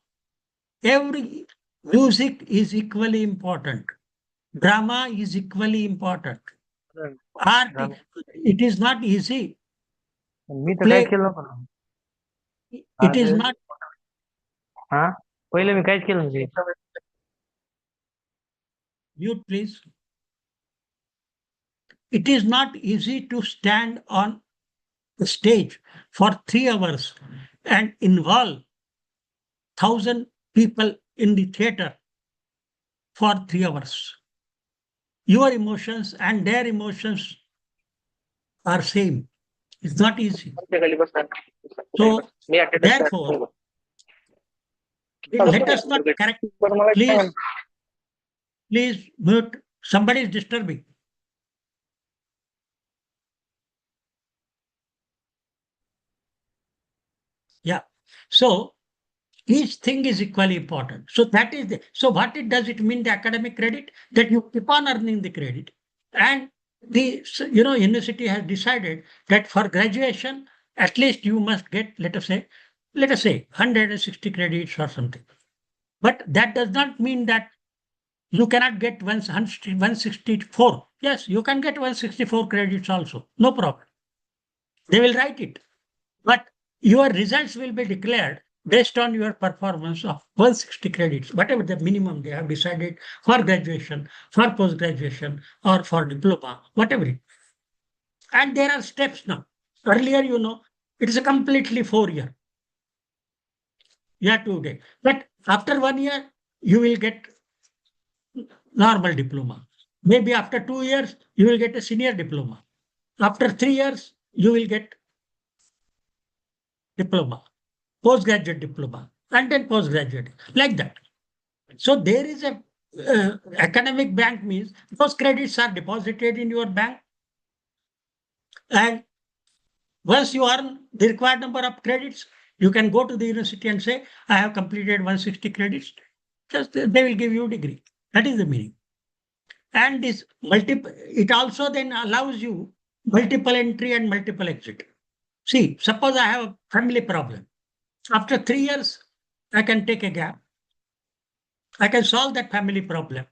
S6: Every music is equally important. Drama is equally important. Art, it is not easy.
S8: मी तर
S6: Play.
S8: काहीच केलं नव्हतं.
S6: It is not.
S8: हा पहिले मी काहीच केलं नव्हतं.
S6: Mute, please. It is not easy to stand on the stage for 3 hours and involve 1,000 people in the theater for 3 hours. Your emotions and their emotions are same. It's not easy. So, therefore, let us not correct. Please mute. Somebody is disturbing. Yeah. So each thing is equally important. So that is so what does it mean, the academic credit? That you keep on earning the credit. And the university has decided that for graduation, at least you must get, let us say 160 credits or something. But that does not mean that you cannot get 164. Yes, you can get 164 credits also. No problem. They will write it. But your results will be declared based on your performance of 160 credits, whatever the minimum they have decided for graduation, for post-graduation, or for diploma, whatever it is. And there are steps now. Earlier, it is a completely 4-year. You have to get. But after 1 year, you will get normal diploma. Maybe after 2 years, you will get a senior diploma. After 3 years, you will get diploma, postgraduate diploma, and then postgraduate, like that. So there is a academic bank means those credits are deposited in your bank, and once you earn the required number of credits, you can go to the university and say, I have completed 160 credits. Just they will give you a degree. That is the meaning. And this it also then allows you multiple entry and multiple exit. See, suppose I have a family problem. After 3 years, I can take a gap. I can solve that family problem.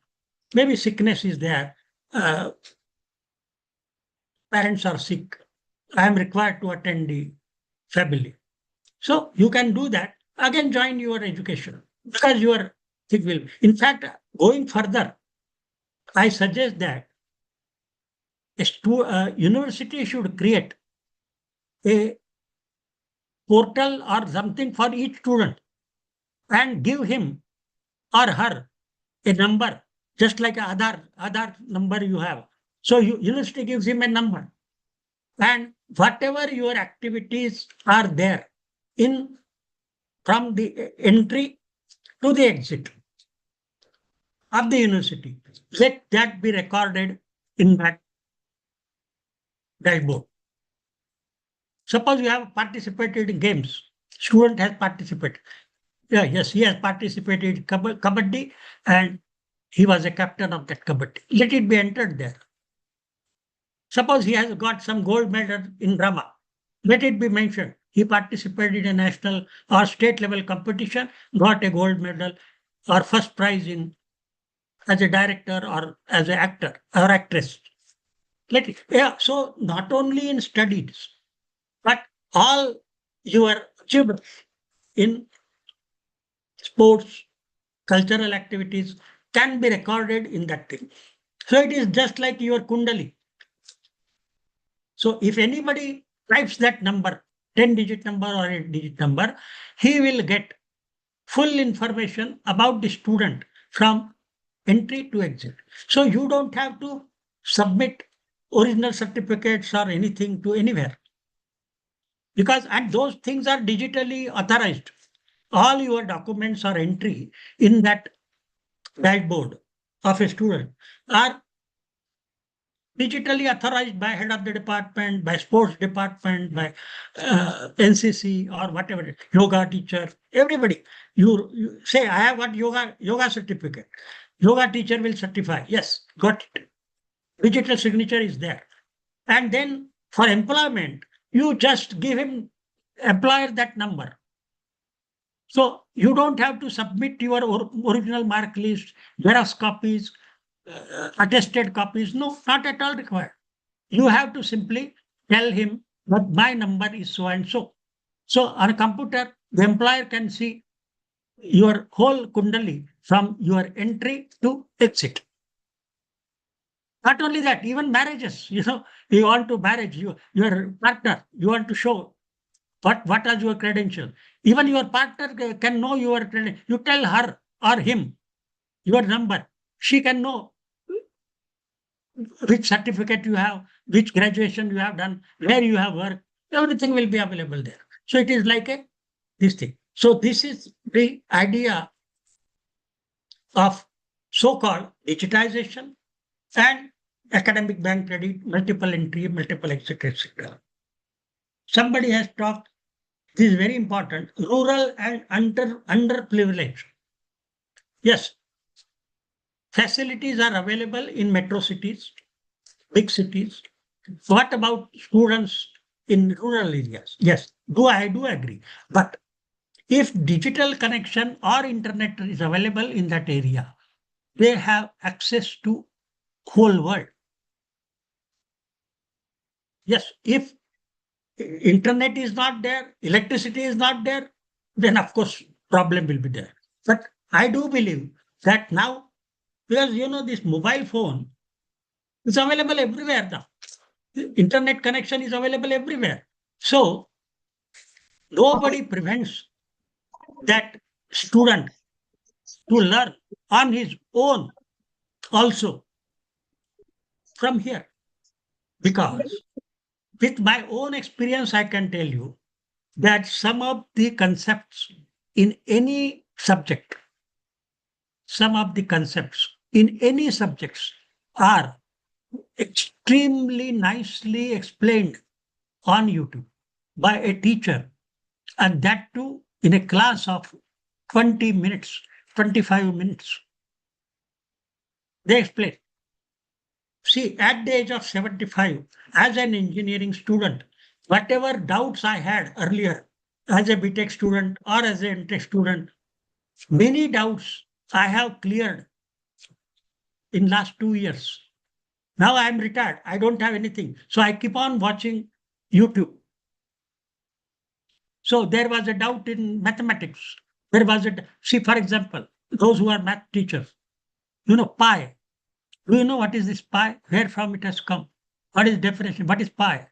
S6: Maybe sickness is there. Parents are sick. I am required to attend the family. So you can do that. Again, join your education because your thing will. In fact, going further, I suggest that a university should create a portal or something for each student and give him or her a number, just like other number you have. So university gives him a number, and whatever your activities are there in from the entry to the exit of the university, let that be recorded in that dashboard. Suppose you have participated in games, student has participated. Yeah, yes, he has participated in kabaddi and he was a captain of that kabaddi. Let it be entered there. Suppose he has got some gold medal in drama. Let it be mentioned. He participated in a national or state level competition, got a gold medal or first prize in as a director or as an actor or actress. Let it, yeah. So not only in studies, but all your achievements in sports, cultural activities can be recorded in that thing. So it is just like your Kundali. So if anybody types that number, 10-digit number or 8-digit number, he will get full information about the student from entry to exit. So you don't have to submit original certificates or anything to anywhere. Because and those things are digitally authorized. All your documents or entry in that dashboard of a student are digitally authorized by head of the department, by sports department, by NCC or whatever, yoga teacher, everybody. You say, I have got yoga certificate. Yoga teacher will certify. Yes, got it. Digital signature is there. And then for employment, you just give him employer that number. So you don't have to submit your original mark list, Xerox copies, attested copies. No, not at all required. You have to simply tell him that my number is so and so. So on a computer, the employer can see your whole Kundali from your entry to exit. Not only that, even marriages, you want to marriage your partner, you want to show what are your credentials. Even your partner can know your credentials. You tell her or him your number. She can know which certificate you have, which graduation you have done, where you have worked. Everything will be available there. So it is like this thing. So this is the idea of so-called digitization and academic bank credit, multiple entry, multiple exit, etc. Somebody has talked, this is very important, rural and underprivileged. Yes, facilities are available in metro cities, big cities. What about students in rural areas? Yes, I do agree. But if digital connection or internet is available in that area, they have access to whole world. Yes, if internet is not there, electricity is not there, then of course problem will be there. But I do believe that now, because this mobile phone is available everywhere now. Internet connection is available everywhere. So nobody prevents that student to learn on his own also from here. Because with my own experience, I can tell you that some of the concepts in any subject, are extremely nicely explained on YouTube by a teacher, and that too in a class of 20 minutes, 25 minutes. They explain. See, at the age of 75, as an engineering student, whatever doubts I had earlier, as a BTech student or as a MTech student, many doubts I have cleared in last 2 years. Now I am retired. I don't have anything. So I keep on watching YouTube. So there was a doubt in mathematics. There was see, for example, those who are math teachers, pi. Do you know what is this pi? Where from it has come? What is definition? What is pi?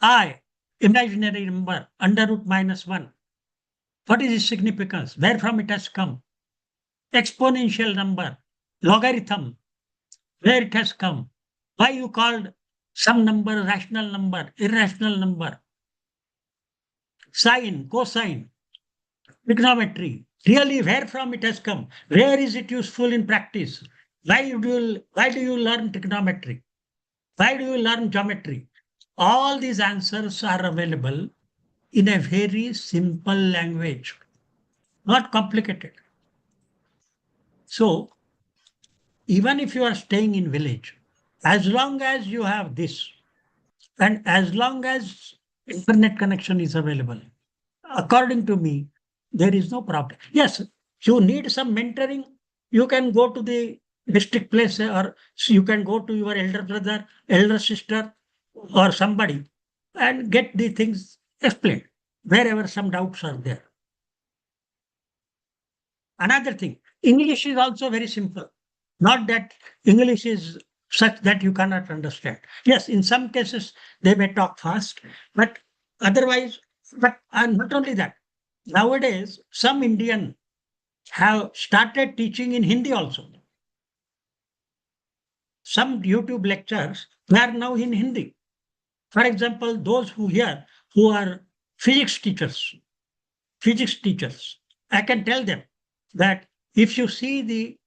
S6: I, imaginary number, under root -1. What is its significance? Where from it has come? Exponential number, logarithm, where it has come? Why you called some number rational number, irrational number? Sine, cosine, trigonometry. Really, where from it has come? Where is it useful in practice? Why do you learn trigonometry? Why do you learn geometry? All these answers are available in a very simple language, not complicated. So, even if you are staying in village, as long as you have this, and as long as internet connection is available, according to me, there is no problem. Yes, you need some mentoring. You can go to the district place, or you can go to your elder brother, elder sister, or somebody and get the things explained wherever some doubts are there. Another thing, English is also very simple. Not that English is such that you cannot understand. Yes, in some cases they may talk fast, but otherwise, and not only that, nowadays some Indian have started teaching in Hindi also. Some YouTube lectures are now in Hindi. For example, those who are physics teachers, I can tell them that if you see the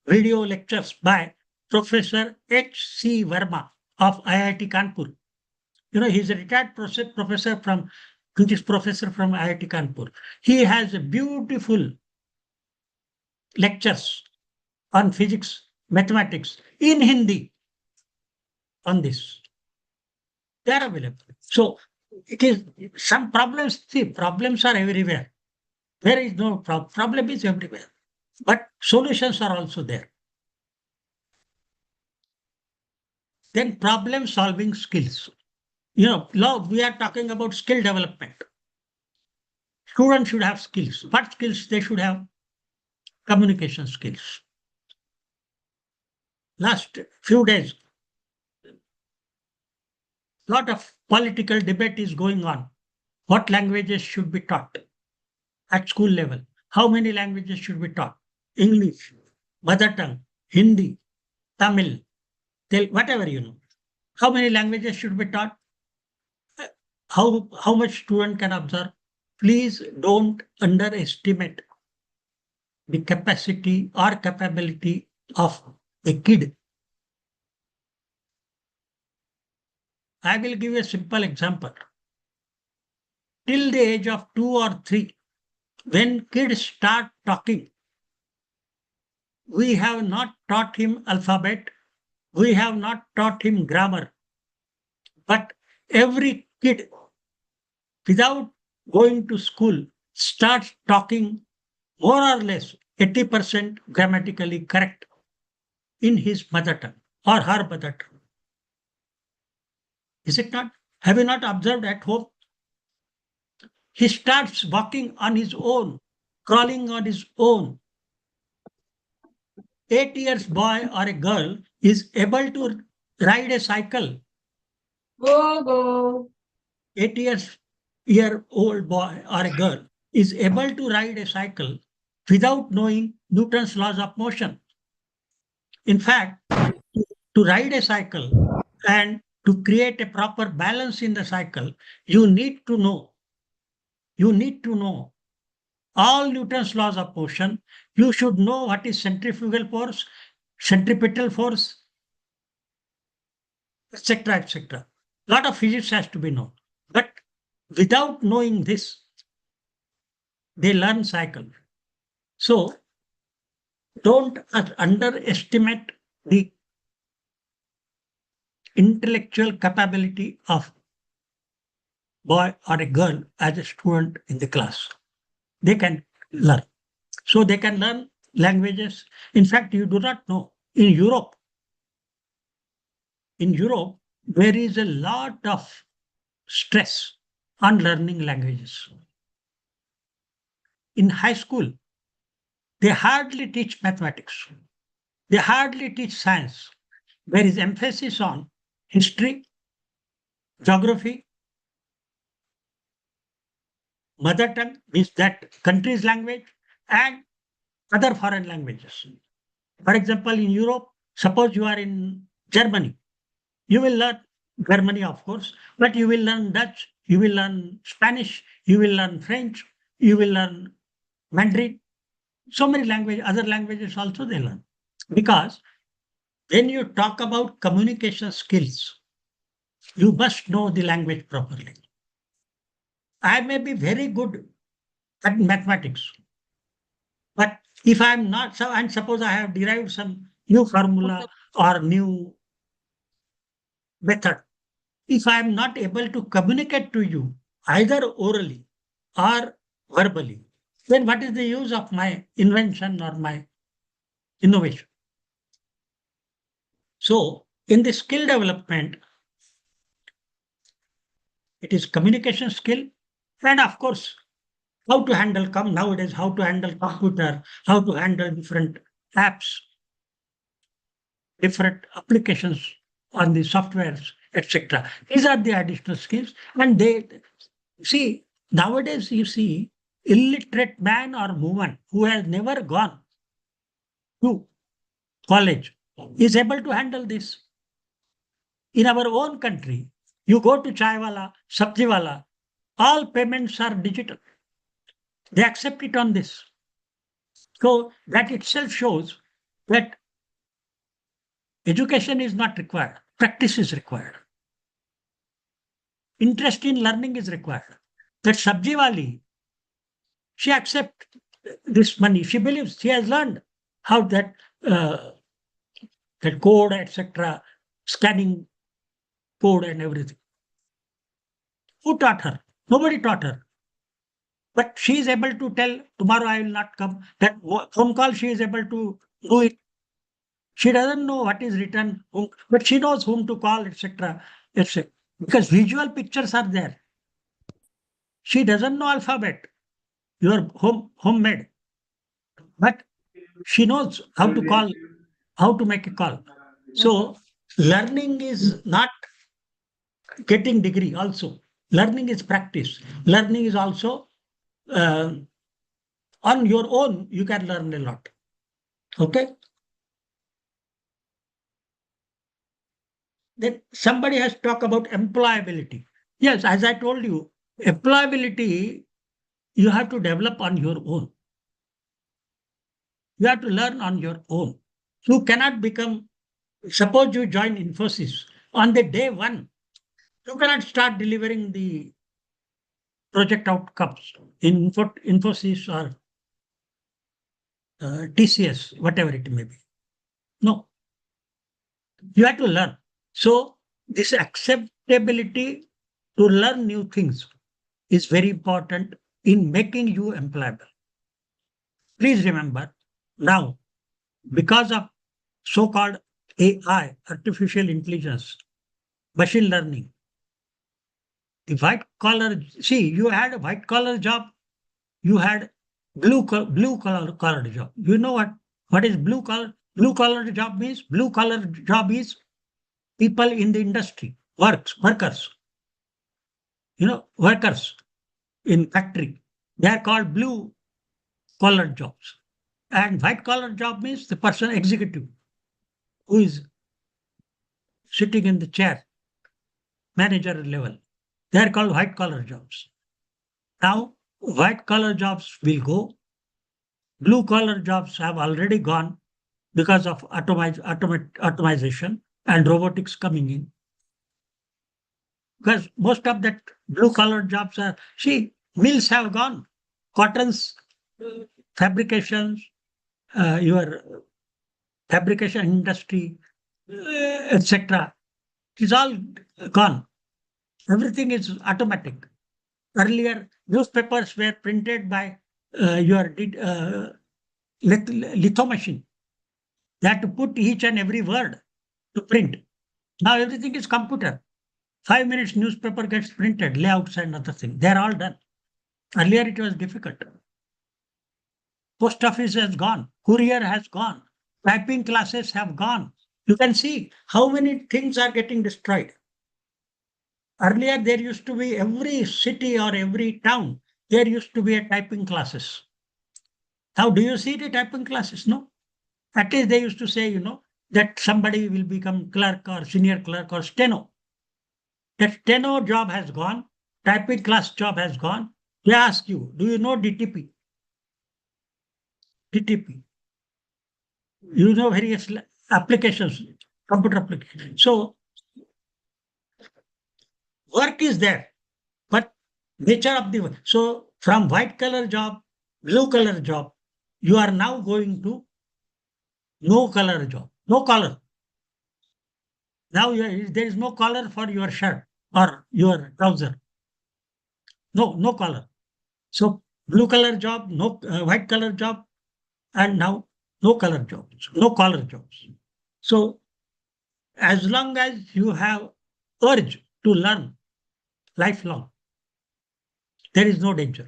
S6: video lectures by Professor H.C. Verma of IIT Kanpur, he's a retired professor from IIT Kanpur. He has beautiful lectures on physics, mathematics in Hindi on this. They are available. So it is some problems. See, problems are everywhere. There is no problem. Problem is everywhere. But solutions are also there. Then problem solving skills. Now we are talking about skill development. Students should have skills. What skills they should have? Communication skills. Last few days, lot of political debate is going on. What languages should be taught at school level? How many languages should be taught? English, mother tongue, Hindi, Tamil, whatever you know. How many languages should be taught? How much student can observe? Please don't underestimate the capacity or capability of a kid. I will give a simple example. Till the age of 2 or 3, when kids start talking, we have not taught him alphabet, we have not taught him grammar, but every kid, without going to school, starts talking more or less 80% grammatically correct in his mother tongue or her mother tongue. Is it not? Have you not observed at home? He starts walking on his own, crawling on his own. 8 years boy or a girl is able to ride a cycle.
S9: Go.
S6: 8-year-old boy or a girl is able to ride a cycle without knowing Newton's laws of motion. In fact, to ride a cycle and to create a proper balance in the cycle, you need to know all Newton's laws of motion. You should know what is centrifugal force, centripetal force, etc., etc. A lot of physics has to be known. But without knowing this, they learn cycle. So don't underestimate the intellectual capability of boy or a girl as a student in the class. They can learn. So they can learn languages. In fact, you do not know. In Europe, there is a lot of stress on learning languages. In high school, they hardly teach mathematics. They hardly teach science. There is emphasis on history, geography, mother tongue means that country's language, and other foreign languages. For example, in Europe, suppose you are in Germany, you will learn Germany, of course, but you will learn Dutch, you will learn Spanish, you will learn French, you will learn Mandarin. So many languages, other languages also they learn. Because when you talk about communication skills, you must know the language properly. I may be very good at mathematics, but if I'm not, so and suppose I have derived some new formula or new method, if I am not able to communicate to you either orally or verbally, then what is the use of my invention or my innovation? So in the skill development, it is communication skill, and of course, how to handle nowadays, how to handle computer, how to handle different apps, different applications on the softwares, etc. These are the additional skills. And they see, nowadays you see illiterate man or woman who has never gone to college is able to handle this. In our own country, you go to chaiwala, sabjiwala, all payments are digital. They accept it on this. So that itself shows that education is not required, practice is required. Interest in learning is required. That sabjiwali, she accepts this money. She believes she has learned how that code, etc., scanning code and everything. Who taught her? Nobody taught her. But she is able to tell, tomorrow I will not come. That phone call, she is able to do it. She doesn't know what is written, but she knows whom to call, etc., etc. Because visual pictures are there. She doesn't know alphabet. Your homemade. But she knows how to call, how to make a call. So learning is not getting degree also. Learning is practice. Learning is also on your own, you can learn a lot. Okay? Then somebody has talked about employability. Yes, as I told you, employability you have to develop on your own. You have to learn on your own. You cannot become, suppose you join Infosys, on the day one, you cannot start delivering the project outcomes in Infosys or TCS, whatever it may be. No. You have to learn. So this acceptability to learn new things is very important in making you employable. Please remember, now, because of so-called AI, artificial intelligence, machine learning, the white collar, see, you had a white collar job, you had blue collar job. You know what is blue collar? Blue collar job means, blue collar job is people in the industry, workers. Workers in factory. They are called blue collar jobs. And white collar job means the person executive who is sitting in the chair, manager level. They are called white collar jobs. Now, white collar jobs will go. Blue collar jobs have already gone because of automation and robotics coming in. Because most of that blue collar jobs are, see, mills have gone, cottons, fabrications, your fabrication industry, etc. It is all gone. Everything is automatic. Earlier, newspapers were printed by your litho machine. They had to put each and every word to print. Now everything is computer. 5 minutes newspaper gets printed, layouts and other things. They're all done. Earlier it was difficult. Post office has gone, courier has gone, typing classes have gone. You can see how many things are getting destroyed. Earlier, there used to be every city or every town, there used to be a typing classes. Now, do you see the typing classes? No. At least they used to say, that somebody will become clerk or senior clerk or steno. That steno job has gone, typing class job has gone. They ask you, do you know DTP? DTP. You know various applications, computer applications. So work is there, but nature of the work. So from white collar job, blue collar job, you are now going to no color job, no collar. Now there is no collar for your shirt or your trouser. No collar. So blue collar job, no white collar job, and now no color jobs, no collar jobs. So as long as you have urge to learn lifelong, there is no danger.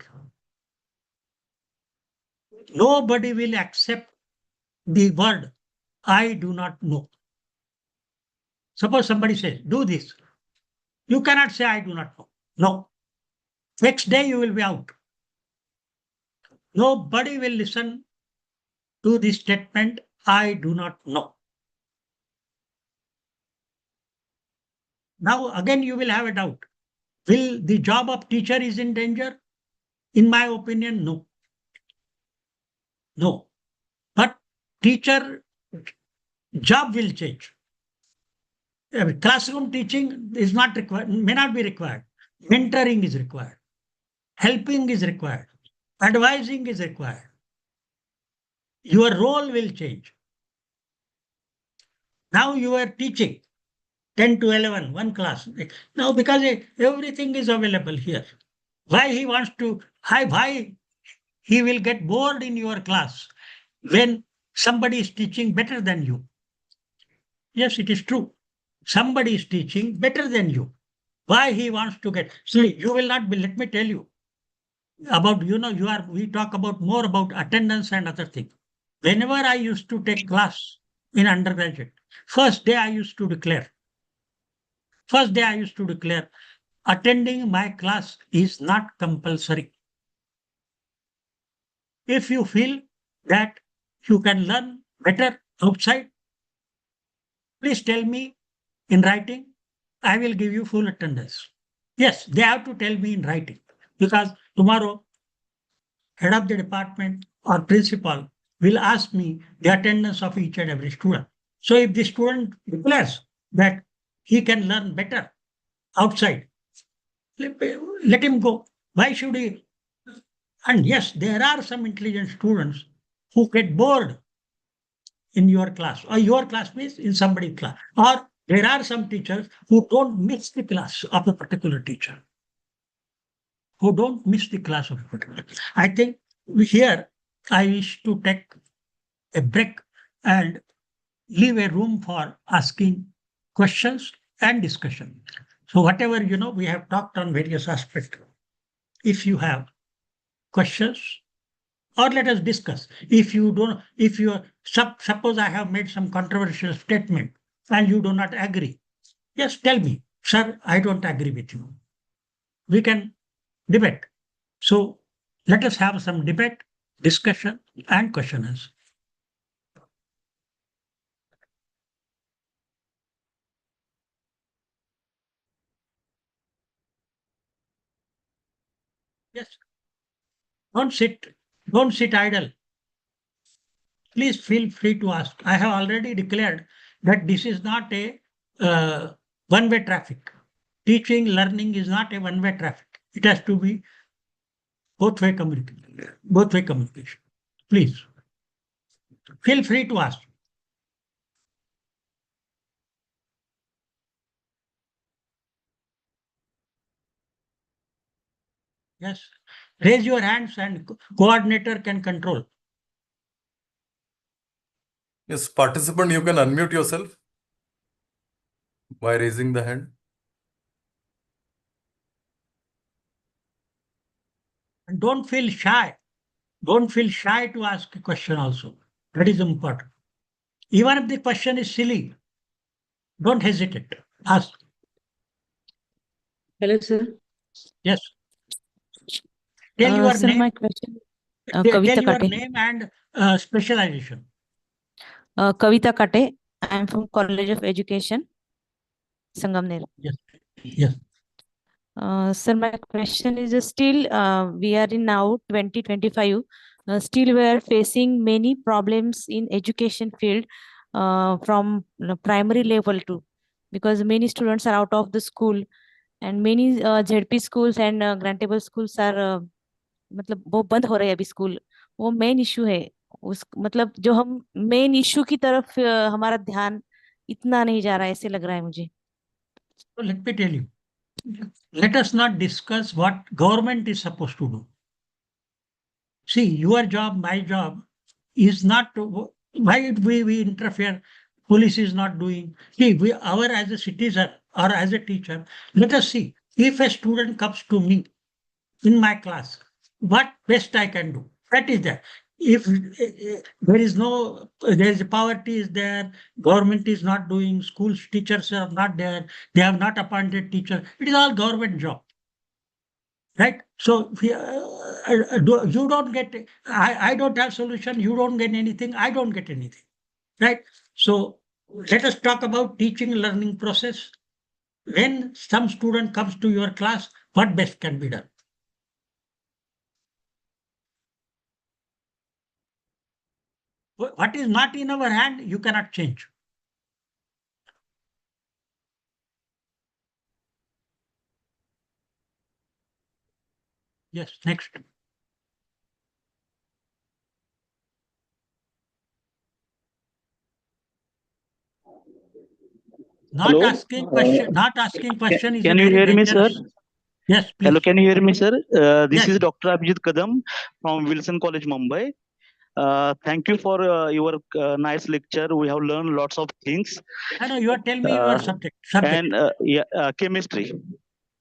S6: Nobody will accept the word, I do not know. Suppose somebody says, do this. You cannot say, I do not know. No. Next day you will be out. Nobody will listen to the statement, I do not know. Now again you will have a doubt. Will the job of teacher is in danger? In my opinion, no. No. But teacher job will change. Classroom teaching is not required, may not be required. Mentoring is required. Helping is required. Advising is required. Your role will change. Now you are teaching 10 to 11, one class. Now because everything is available here. Why he will get bored in your class when somebody is teaching better than you? Yes, it is true. Somebody is teaching better than you. Why he wants to get? See, you will not be, let me tell you about, we talk about more about attendance and other things. Whenever I used to take class in undergraduate, first day I used to declare, attending my class is not compulsory. If you feel that you can learn better outside, please tell me in writing, I will give you full attendance. Yes, they have to tell me in writing because tomorrow, head of the department or principal will ask me the attendance of each and every student. So if the student declares that he can learn better outside, let him go. Why should he? And yes, there are some intelligent students who get bored in your class, or your class means in somebody's class. Or there are some teachers who don't miss the class of a particular teacher. I think here I wish to take a break and leave a room for asking questions and discussion. So whatever, we have talked on various aspects. If you have questions, or let us discuss. Suppose I have made some controversial statement and you do not agree. Just tell me, sir, I don't agree with you. We can debate. So let us have some debate, discussion, and questions. Yes. Don't sit idle. Please feel free to ask. I have already declared that this is not a one-way traffic. Teaching, learning is not a one-way traffic. It has to be both-way communication. Please feel free to ask. Yes. Raise your hands and coordinator can control.
S1: Yes, participant, you can unmute yourself by raising the hand.
S6: And don't feel shy. Don't feel shy to ask a question also. That is important. Even if the question is silly, don't hesitate. Ask.
S9: Hello, sir.
S6: Yes. Tell your
S9: Sir,
S6: name.
S9: my question.
S6: Tell
S9: Kavita
S6: your
S9: Kate.
S6: name and specialization.
S9: Kavita Kate. I am from College of Education, Sangamner.
S6: Yes. Yes.
S9: Sir, my question is still we are in now 2025. Still we are facing many problems in education field from primary level too, because many students are out of the school and many ZP schools and grantable schools are मतलब वो बंद हो रहे हैं अभी school. वो main issue है. उस मतलब जो हम मेन इशू की तरफ हमारा ध्यान इतना नहीं जा रहा है ऐसे लग रहा है मुझे.
S6: So let me tell you. Let us not discuss what government is supposed to do. See, your job, my job is not to, why we interfere. Police is not doing. See, our as a citizen or as a teacher, let us see if a student comes to me in my class, what best I can do. That is there. If there is no, there is poverty is there, government is not doing, schools teachers are not there, they have not appointed teacher. It is all government job. Right? So you don't get, I don't have solution, you don't get anything, I don't get anything. Right? So let us talk about teaching and learning process. When some student comes to your class, what best can be done? What is not in our hand, you cannot change. Yes, next. Not
S10: Hello.
S6: asking question, not asking question is a
S10: Can you
S6: very
S10: hear me, sir?
S6: dangerous. Yes, please.
S10: Hello, can you hear me, sir? This
S6: Yes.
S10: is Dr. Abhijit Kadam from Wilson College, Mumbai. Thank you for your nice lecture. We have learned lots of things.
S6: I know you are telling me your subject.
S10: And chemistry.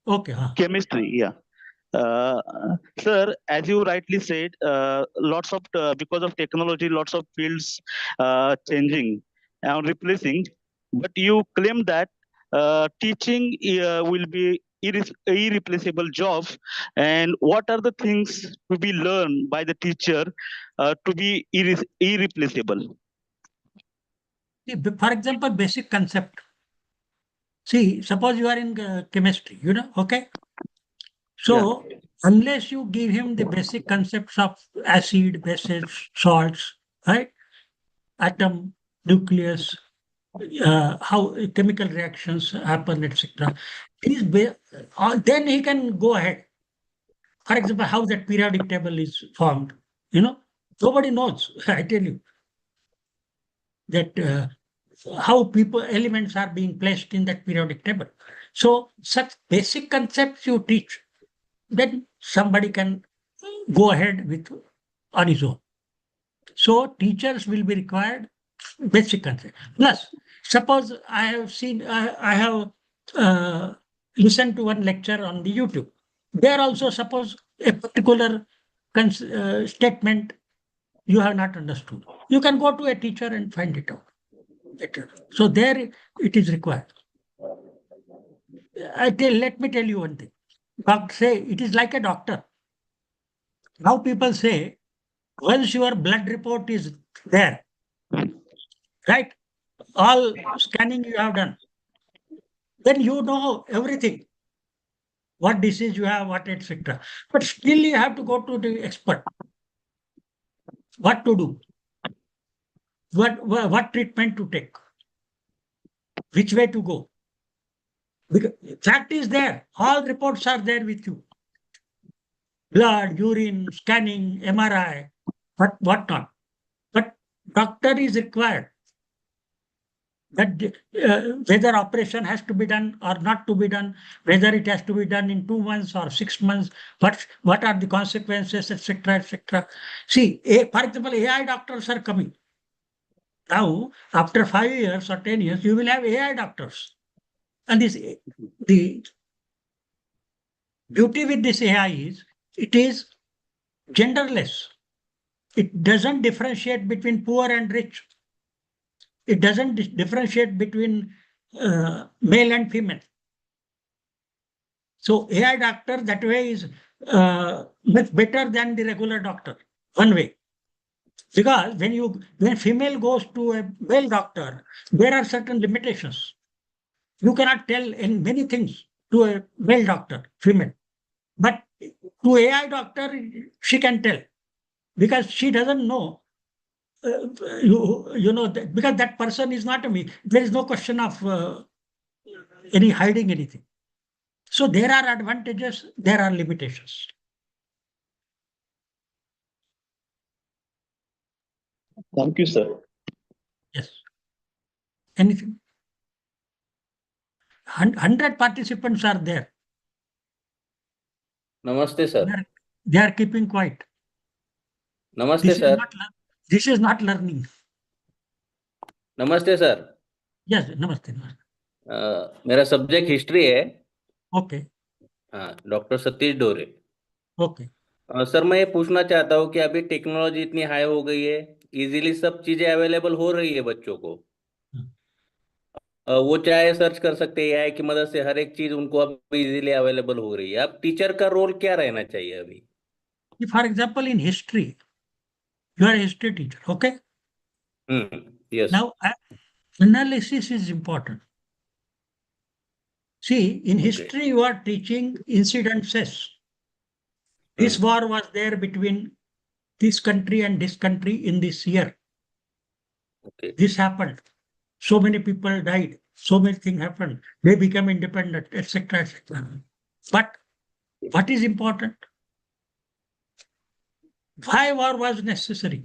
S6: Okay.
S10: Chemistry, yeah. Sir, as you rightly said, lots of because of technology, lots of fields changing and replacing. But you claim that teaching will be irreplaceable job. And what are the things to be learned by the teacher to be irreplaceable?
S6: See, for example, basic concept. See, suppose you are in chemistry, okay? So unless you give him the basic concepts of acid, bases, salts, right? Atom, nucleus, how chemical reactions happen, etc. Then he can go ahead. For example, how that periodic table is formed. Nobody knows. I tell you that how elements are being placed in that periodic table. So such basic concepts you teach, then somebody can go ahead with on his own. So teachers will be required basic concept. Plus, suppose I have seen, I have listened to one lecture on the YouTube. There also suppose a particular statement you have not understood. You can go to a teacher and find it out better. So there it is required. Let me tell you one thing. Say it is like a doctor. Now people say, once your blood report is there, right? All scanning you have done, then you know everything. What disease you have, what etc. But still you have to go to the expert. What to do? What treatment to take? Which way to go? Because fact is there. All reports are there with you. Blood, urine, scanning, MRI, what not. But doctor is required. that whether operation has to be done or not to be done, whether it has to be done in 2 months or 6 months, what are the consequences, etc., etc. See, for example, AI doctors are coming. Now, after 5 years or 10 years, you will have AI doctors. And the beauty with this AI is, it is genderless. It doesn't differentiate between poor and rich. It doesn't differentiate between male and female. So AI doctor that way is much better than the regular doctor, one way. Because when female goes to a male doctor, there are certain limitations. You cannot tell in many things to a male doctor, female. But to AI doctor, she can tell because she doesn't know. Because that person is not a me. There is no question of any hiding anything. So there are advantages, there are limitations.
S10: Thank you, sir.
S6: Yes. Anything? 100 participants are there.
S11: Namaste, sir.
S6: They are keeping quiet.
S11: Namaste, sir.
S6: This is not learning.
S11: नमस्ते sir.
S6: Yes, namaste.
S11: मेरा subject history है.
S6: Okay.
S11: हाँ, doctor Satish डोरे.
S6: Okay.
S11: Sir मैं ये पूछना चाहता हूँ कि अभी टेक्नोलॉजी इतनी हाई हो गई है, इजीली सब चीजें अवेलेबल हो रही है बच्चों को. वो चाहे सर्च कर सकते हैं एआई की मदद से, हर एक चीज उनको अब इजीली अवेलेबल हो रही है. अब टीचर का रोल क्या रहना चाहिए अभी?
S6: For example in history, you our history teacher, okay?
S11: Yes.
S6: Now, analysis is important. See, in history, you are teaching incidences. This war was there between this country and this country in this year.
S11: Okay.
S6: This happened. So many people died. So many things happened. They became independent, etc., etc. But what is important? Why war was necessary?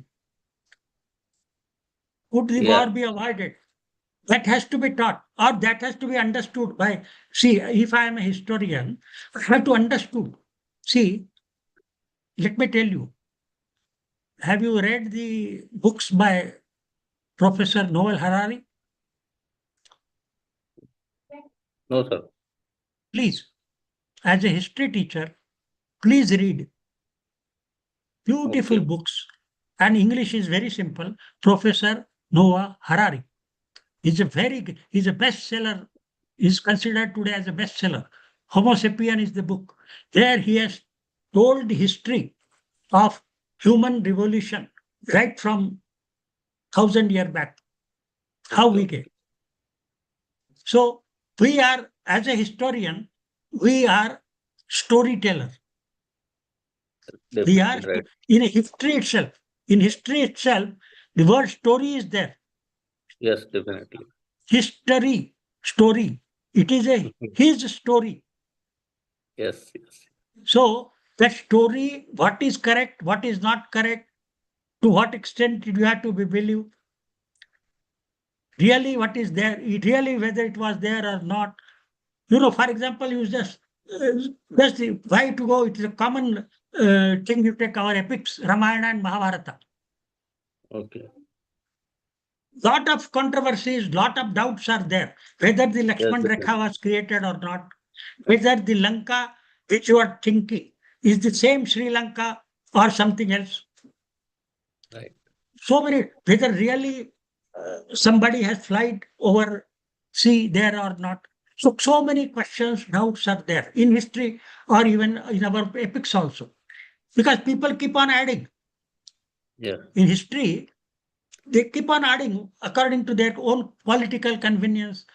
S6: Could the war be avoided? That has to be taught, or that has to be understood by, see, if I am a historian, I have to understood. See, let me tell you, have you read the books by Professor Noel Harari?
S11: No, sir.
S6: Please, as a history teacher, please read beautiful books. And English is very simple. Professor Noah Harari. He's a bestseller, is considered today as a bestseller. Homo sapien is the book. There he has told the history of human revolution right from 1,000 years back, how we came. So we are, as a historian, we are storyteller. We are
S11: Right.
S6: in a history itself. In history itself, the word story is there.
S11: Yes, definitely.
S6: History, story. It is his story.
S11: Yes, yes.
S6: So that story, what is correct, what is not correct, to what extent you have to be believed, really what is there, really whether it was there or not. For example, you just why to go, it is a common thing. You take our epics, Ramayana and Mahabharata.
S11: Okay.
S6: Lot of controversies, lot of doubts are there, whether the Lakshman Rekha was created or not, whether the Lanka which you are thinking is the same Sri Lanka or something else.
S11: Right.
S6: So many, whether really somebody has flight over sea there or not. So many questions, doubts are there in history or even in our epics also. Because people keep on adding.
S11: Yeah.
S6: In history, they keep on adding according to their own political convenience,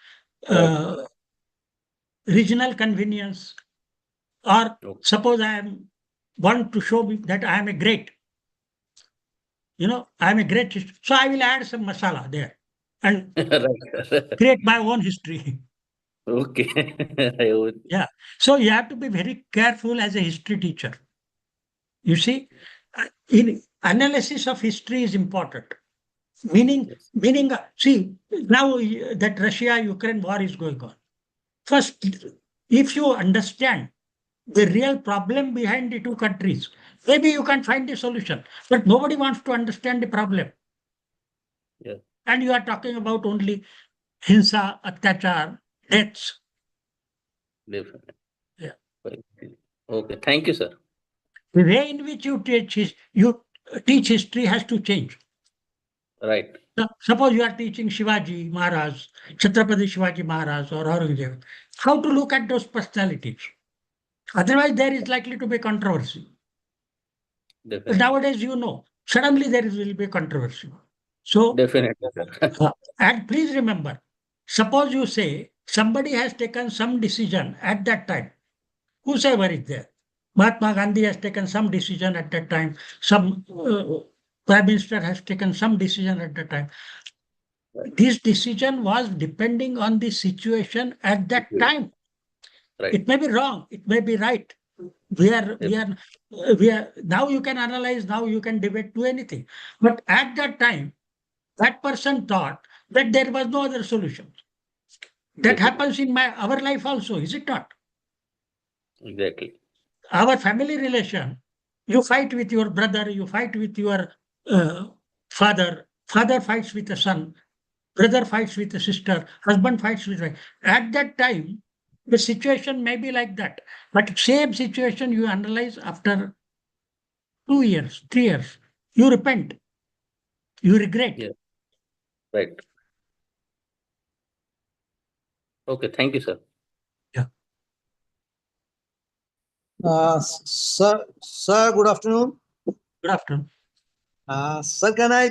S6: regional convenience, or suppose I want to show me that I am a great. I am a great, so I will add some masala there and create my own history.
S11: Okay.
S6: Yeah. So you have to be very careful as a history teacher. You see, in analysis of history is important. Meaning,
S11: Yes.
S6: see, now that Russia-Ukraine war is going on. First, if you understand the real problem behind the two countries, maybe you can find a solution. But nobody wants to understand the problem.
S11: Yeah.
S6: And you are talking about only hinsa, atyachar, deaths.
S11: Definitely.
S6: Yeah.
S11: Okay. Thank you, sir.
S6: The way in which you teach history has to change.
S11: Right.
S6: Suppose you are teaching Shivaji Maharaj, Chhatrapati Shivaji Maharaj or Aurangzeb, how to look at those personalities. Otherwise, there is likely to be controversy.
S11: Definitely.
S6: Nowadays, suddenly will be controversy. So,
S11: Definitely, sir.
S6: and please remember, suppose you say somebody has taken some decision at that time, whosoever is there. Mahatma Gandhi has taken some decision at that time, some Prime Minister has taken some decision at that time. This decision was depending on the situation at that time.
S11: Right.
S6: It may be wrong, it may be right. We are now you can analyze, now you can debate, do anything. But at that time, that person thought that there was no other solution. That
S11: Definitely.
S6: happens in our life also, is it not?
S11: Exactly.
S6: Our family relation, you fight with your brother, you fight with your father fights with the son, brother fights with the sister, husband fights with wife. At that time, the situation may be like that. But same situation you analyze after 2 years, 3 years, you repent, you regret.
S11: Yeah. Right. Okay. Thank you, sir.
S6: Yeah.
S7: Sir, good afternoon.
S6: Good afternoon.
S7: Sir, can I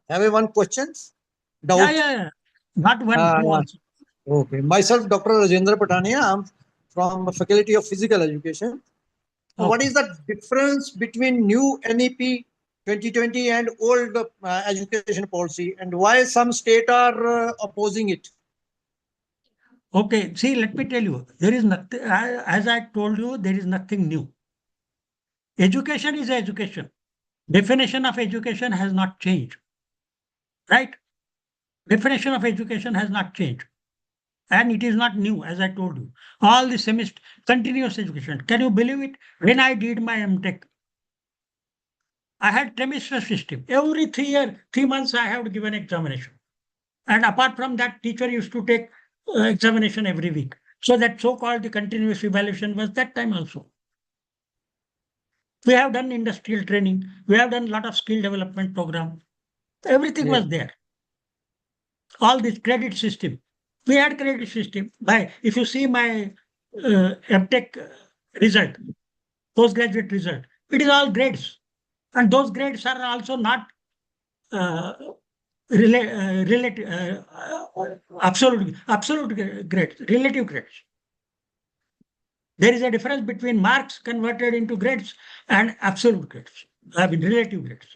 S7: have a one question? Doubt.
S6: Yeah. Not one, two
S7: Uh,
S6: also.
S7: Okay. Myself, Dr. Rajendra Patania. I'm from the Faculty of Physical Education. What
S6: Okay.
S7: is the difference between new NEP 2020 and old education policy, and why some state are opposing it?
S6: Okay, see, let me tell you, there is nothing, as I told you, there is nothing new. Education is education. Definition of education has not changed. Right? Definition of education has not changed. And it is not new, as I told you. All the semester, continuous education. Can you believe it? When I did my MTech, I had trimester system. Every 3 months, I have to give an examination. And apart from that, teacher used to take examination every week. So that so-called the continuous evaluation was that time also. We have done industrial training. We have done a lot of skill development program. Everything was there. All this credit system. We had credit system. If you see my MTech result, postgraduate result, it is all grades. And those grades are also not absolute grades, relative grades. There is a difference between marks converted into grades and absolute grades, relative grades.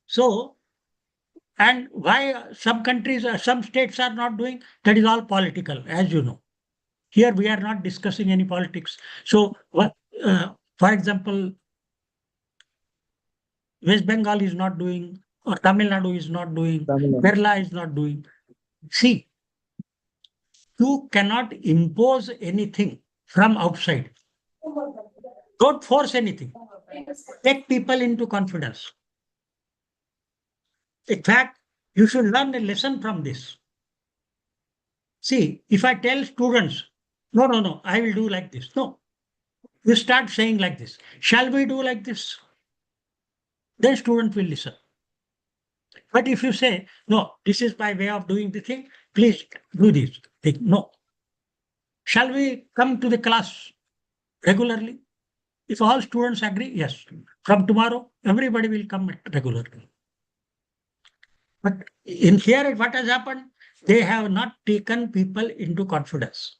S6: So, and why some countries, some states are not doing, that is all political, as you know. Here we are not discussing any politics. So, for example, West Bengal is not doing, or Tamil Nadu is not doing, Kerala is not doing. See, you cannot impose anything from outside. Don't force anything. Take people into confidence. In fact, you should learn a lesson from this. See, if I tell students, no, I will do like this. No, you start saying like this. Shall we do like this? Then student will listen. But if you say, no, this is my way of doing the thing, please do this thing. No. Shall we come to the class regularly? If all students agree, yes. From tomorrow, everybody will come regularly. But in here, what has happened? They have not taken people into confidence.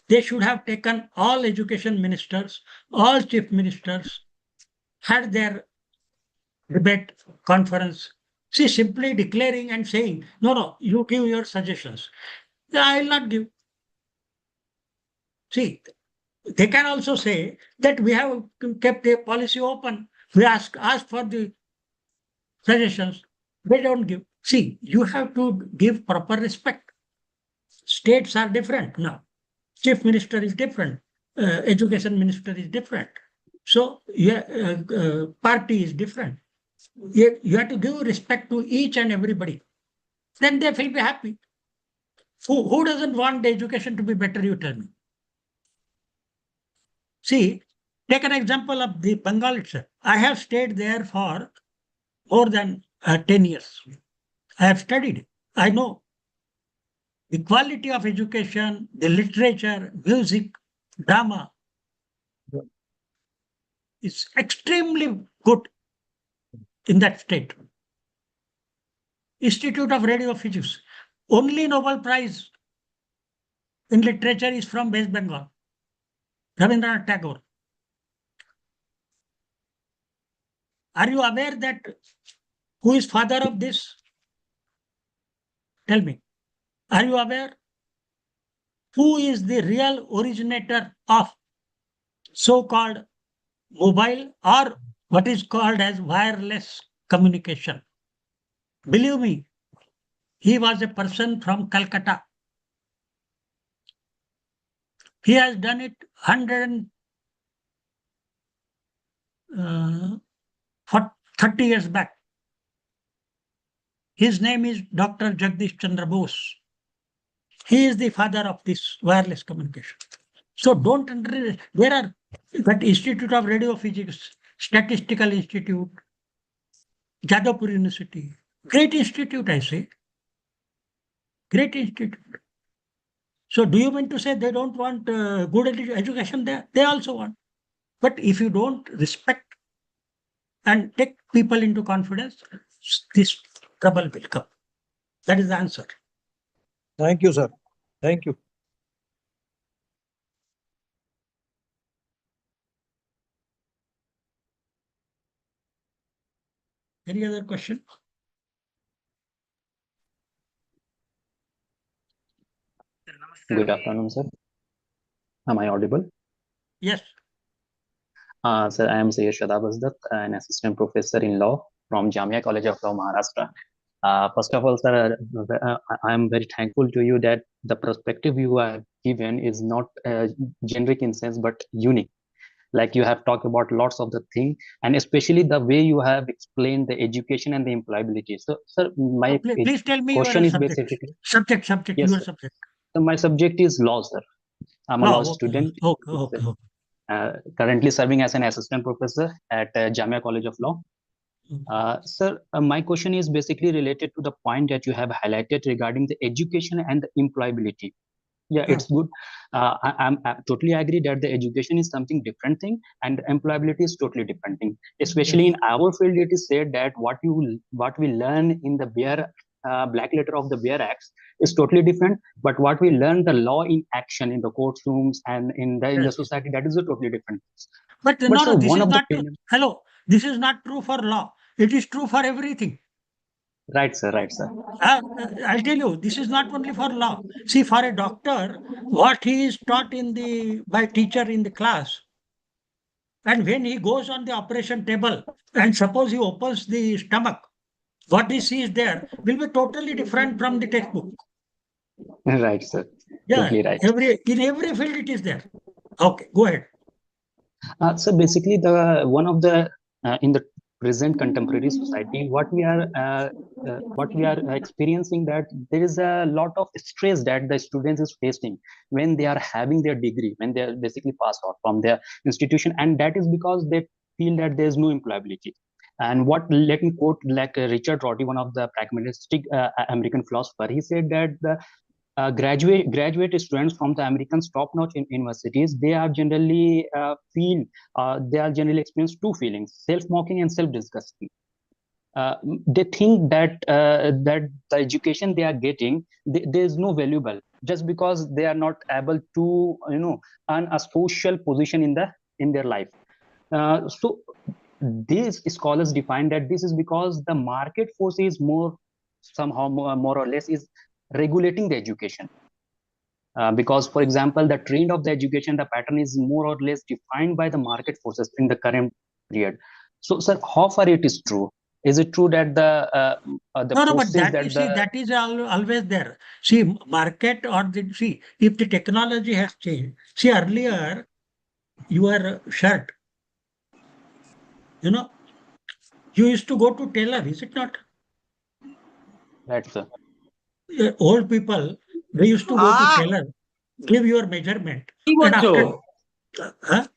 S6: They should have taken all education ministers, all chief ministers, had their debate conference. See, simply declaring and saying, no, you give your suggestions. I will not give. See, they can also say that we have kept the policy open. We ask for the suggestions. They don't give. See, you have to give proper respect. States are different now. Chief minister is different. Education minister is different. So yeah, party is different. You have to give respect to each and everybody. Then they will be happy. Who doesn't want the education to be better, you tell me? See, take an example of the Bengal itself. I have stayed there for more than 10 years. I have studied. I know the quality of education, the literature, music, drama is extremely good in that state. Institute of Radio Physics. Only Nobel Prize in literature is from West Bengal. Rabindranath Tagore. Are you aware that who is father of this? Tell me. Are you aware? Who is the real originator of so-called mobile or what is called as wireless communication? Believe me, he was a person from Calcutta. He has done it 130 years back. His name is Dr. Jagdish Chandra Bose. He is the father of this wireless communication. So don't underestimate. There are that Institute of Radio Physics, Statistical Institute, Jadavpur University. Great institute, I say. Great institute. So do you mean to say they don't want good education there? They also want. But if you don't respect and take people into confidence, this trouble will come. That is the answer.
S7: Thank you, sir. Thank you.
S6: Any other question?
S12: Good afternoon, sir. Am I audible?
S6: Yes.
S12: Sir, I am Sayyid Shadabazdat, an assistant professor in law from Jamia College of Law, Maharashtra. First of all, sir, I am very thankful to you that the perspective you have given is not generic in sense, but unique. Like you have talked about lots of the things, and especially the way you have explained the education and the employability. So, sir, my
S6: Please tell me
S12: question
S6: your
S12: is
S6: subject.
S12: basically
S6: Subject,
S12: yes,
S6: your
S12: sir.
S6: subject.
S12: So my subject is law, sir. I'm a law
S6: Okay.
S12: student.
S6: Okay.
S12: Currently serving as an assistant professor at Jamia College of Law. Sir, my question is basically related to the point that you have highlighted regarding the education and the employability. Yeah, it's good. I totally agree that the education is something different thing and employability is totally different thing. Especially in our field, it is said that what we learn in the black letter of the BEAR Acts is totally different. But what we learn the law in action in the courtrooms and in the society, that is a totally different.
S6: But
S12: But
S6: no,
S12: sir,
S6: this
S12: one
S6: is
S12: of the
S6: not true. Hello, this is not true for law. It is true for everything.
S12: Right, sir. Right, sir.
S6: I'll tell you, this is not only for law. See, for a doctor, what he is taught by teacher in the class, and when he goes on the operation table, and suppose he opens the stomach, what he sees there will be totally different from the textbook.
S12: Right, sir.
S6: Yeah,
S12: Totally right.
S6: in every field it is there. Okay, go ahead.
S12: So basically, one of the in the present contemporary society, what we are experiencing, that there is a lot of stress that the students is facing when they are having their degree, when they are basically passed out from their institution, and that is because they feel that there is no employability. And let me quote like Richard Rorty, one of the pragmatic American philosopher. He said that the graduate students from the American top-notch universities, they are generally experience two feelings: self-mocking and self-disgusting. They think that that the education they are getting, there is no valuable just because they are not able to earn a social position in their life. So these scholars define that this is because the market force is somehow more or less is regulating the education. Because, for example, the trend of the education, the pattern is more or less defined by the market forces in the current period. So, sir, how far it is true? is it true that the
S6: No, but
S12: process
S6: that
S12: that
S6: is, see, that is always there. See, market or see, if the technology has changed. See, earlier, your shirt, you used to go to tailor, is it not?
S12: right, sir?
S6: Old people, they used to go to tailor, give your measurement, and after, huh?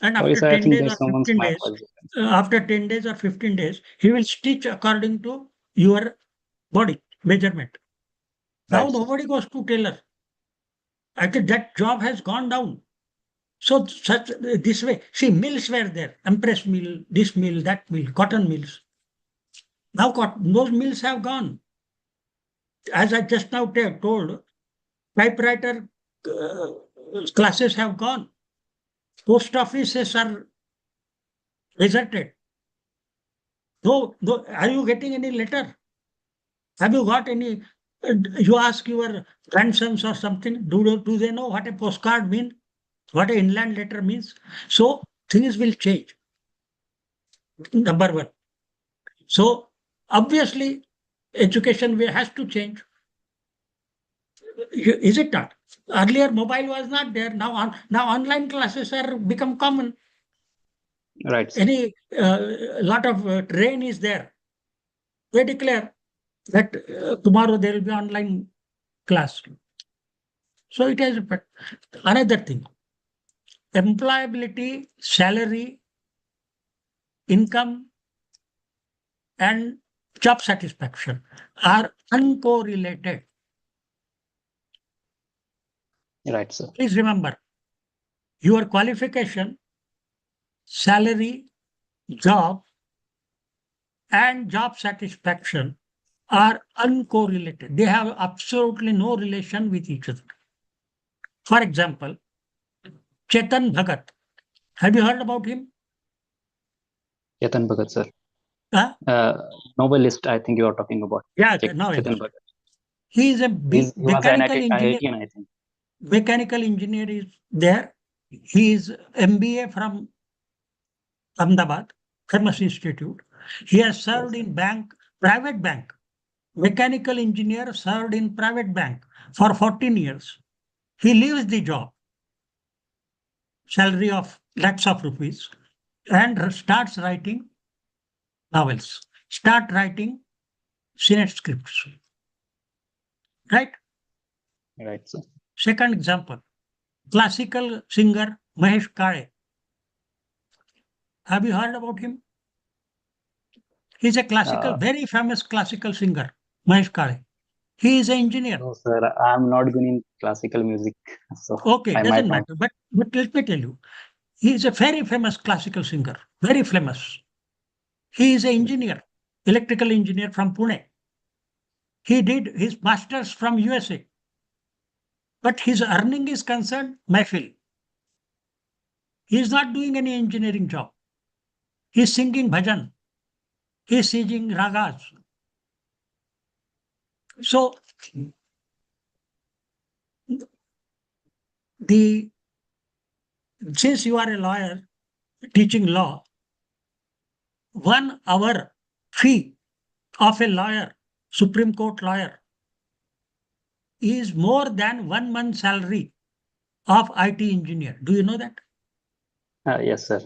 S6: And
S12: Sorry,
S6: after
S12: sir, I
S6: 10
S12: think
S6: days or
S12: there's someone's
S6: 15
S12: mic
S6: days,
S12: was.
S6: after 10 days or 15 days, he will stitch according to your body measurement. Now
S12: Right, sir.
S6: nobody goes to tailor. I think that job has gone down. So such this way, see, mills were there, Empress mill, this mill, that mill, cotton mills. Now those mills have gone. As I just now told, typewriter classes have gone. Post offices are deserted. No, are you getting any letter? Have you got any? You ask your grandsons or something. Do they know what a postcard means? What an inland letter means? So things will change. Number one. So obviously, education has to change. Is it not? Earlier, mobile was not there. Now online classes are become common.
S12: Right, sir.
S6: Any lot of rain is there. They declare that tomorrow there will be online class. So it has effect. Another thing, employability, salary, income, and job satisfaction are uncorrelated.
S12: Right, sir.
S6: Please remember, your qualification, salary, job, and job satisfaction are uncorrelated. They have absolutely no relation with each other. For example, Chetan Bhagat. Have you heard about him?
S12: Chetan Bhagat, sir.
S6: Huh?
S12: Novelist, I think you are talking about.
S6: Yeah,
S12: Chetan Bhagat.
S6: He is a
S12: He was an
S6: mechanical engineer.
S12: IITian, I think.
S6: Mechanical engineer is there. He is MBA from Ahmedabad, Famous Institute. He has served in private bank. Mechanical engineer served in private bank for 14 years. He leaves the job, salary of lakhs of rupees, and starts writing novels, start writing Senate scripts. Right?
S12: Right, sir.
S6: Second example, classical singer Mahesh Kale. Have you heard about him? He's a classical, very famous classical singer, Mahesh Kale. He is an engineer.
S12: No, sir, I'm not good in classical music, so
S6: Okay,
S12: I
S6: doesn't
S12: might not.
S6: matter. But let me tell you, he is a very famous classical singer, very famous. He is an engineer, electrical engineer from Pune. He did his master's from USA. But his earning is concerned, Mahfil. He is not doing any engineering job. He is singing bhajan. He is singing ragas. So since you are a lawyer teaching law, 1 hour fee of a lawyer, Supreme Court lawyer, is more than 1 month salary of IT engineer. Do you know that?
S12: Yes, sir.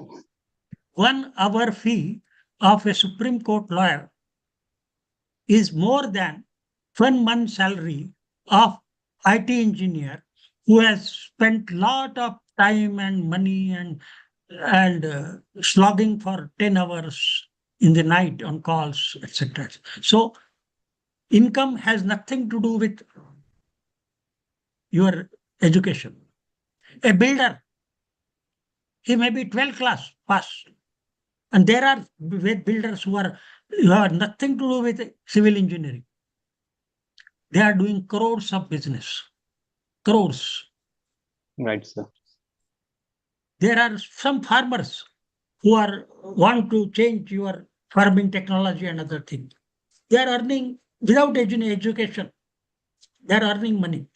S6: 1 hour fee of a Supreme Court lawyer is more than 1 month salary of IT engineer who has spent lot of time and money and slogging for 10 hours in the night on calls, etc. So income has nothing to do with your education. A builder, he may be 12th class pass. And there are builders who have nothing to do with civil engineering. They are doing crores of business. Crores.
S12: Right, sir.
S6: There are some farmers who want to change your farming technology and other things. They are earning without education. They are earning money.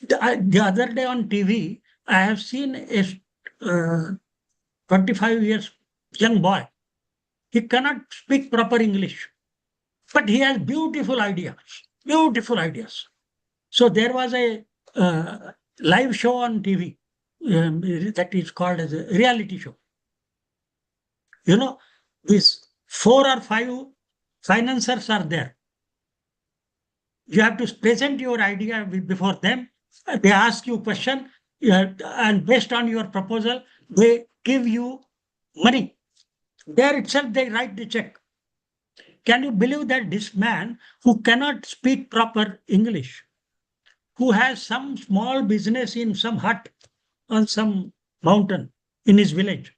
S6: The other day on TV, I have seen a 25 years young boy. He cannot speak proper English, but he has beautiful ideas, beautiful ideas. So there was a live show on TV that is called as a reality show. You know, these 4 or 5 financiers are there. You have to present your idea before them. They ask you question, and based on your proposal, they give you money. There itself, they write the check. Can you believe that this man who cannot speak proper English, who has some small business in some hut on some mountain in his village,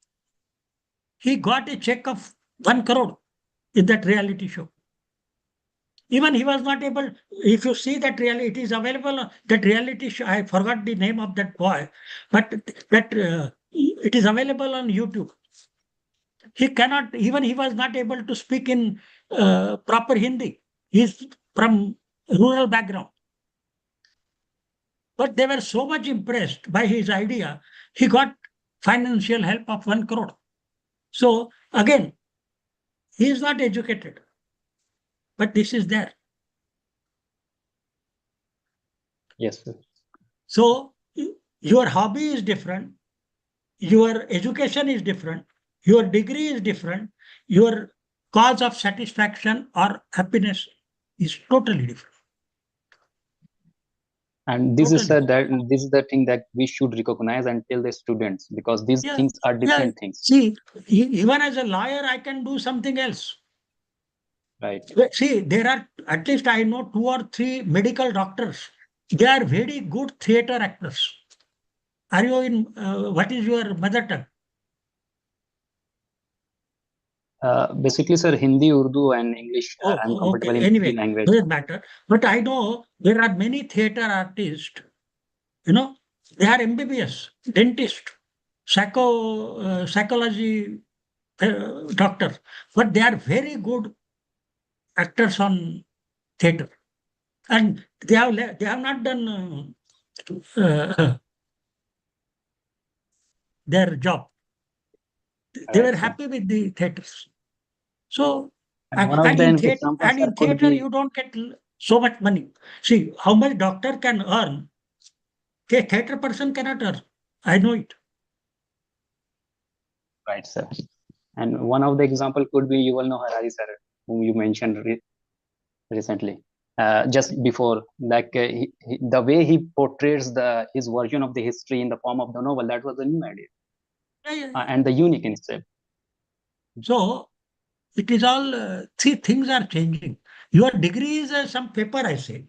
S6: he got a check of 1 crore in that reality show. Even he was not able, if you see that reality, it is available, that reality show, I forgot the name of that boy, but that it is available on YouTube. He cannot, even he was not able to speak in proper Hindi. He's from rural background. But they were so much impressed by his idea, he got financial help of 1 crore. So again, he is not educated, but this is there.
S12: Yes, sir.
S6: So your hobby is different, your education is different, your degree is different, your cause of satisfaction or happiness is totally different.
S12: And this is
S6: Totally.
S12: this is the thing that we should recognize and tell the students, because these
S6: Yeah,
S12: things are different things.
S6: See, even as a lawyer, I can do something else.
S12: Right.
S6: See, there are, at least I know 2 or 3 medical doctors. They are very good theater actors. Are you in, what is your mother tongue?
S12: Basically, sir, Hindi, Urdu, and English. I'm comfortable
S6: Okay.
S12: in
S6: Anyway,
S12: three language.
S6: doesn't matter. But I know there are many theater artists, you know, they are MBBS, dentist, psychology doctor, but they are very good actors on theater. And they have not done their job. They were happy with the theaters. So,
S12: And one of the examples,
S6: and
S12: sir,
S6: in
S12: could
S6: theater,
S12: be
S6: you don't get so much money. See, how much doctor can earn, a theater person cannot earn. I know it.
S12: right, sir. And one of the example could be Yuval Noah Harari, sir, whom you mentioned recently. Just before, like the way he portrays his version of the history in the form of the novel, that was a new idea. And the unique in itself.
S6: So it is all, see, things are changing. Your degree is some paper, I say.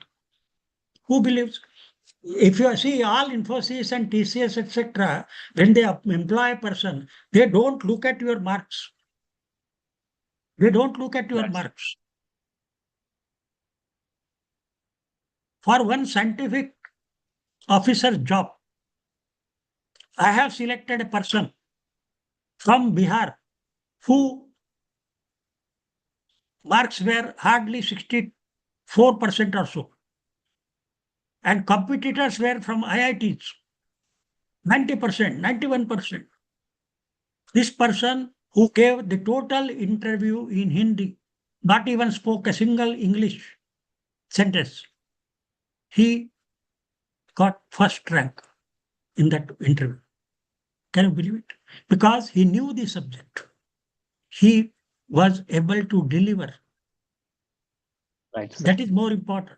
S6: Who believes? If you see all Infosys and TCS, etc., when they employ a person, they don't look at your marks. They don't look at your marks. For one scientific officer's job, I have selected a person from Bihar who marks were hardly 64% or so. And competitors were from IITs, 90%, 91%. This person who gave the total interview in Hindi, not even spoke a single English sentence. He got first rank in that interview. Can you believe it? Because he knew the subject. He was able to deliver.
S12: Right.
S6: That is more important.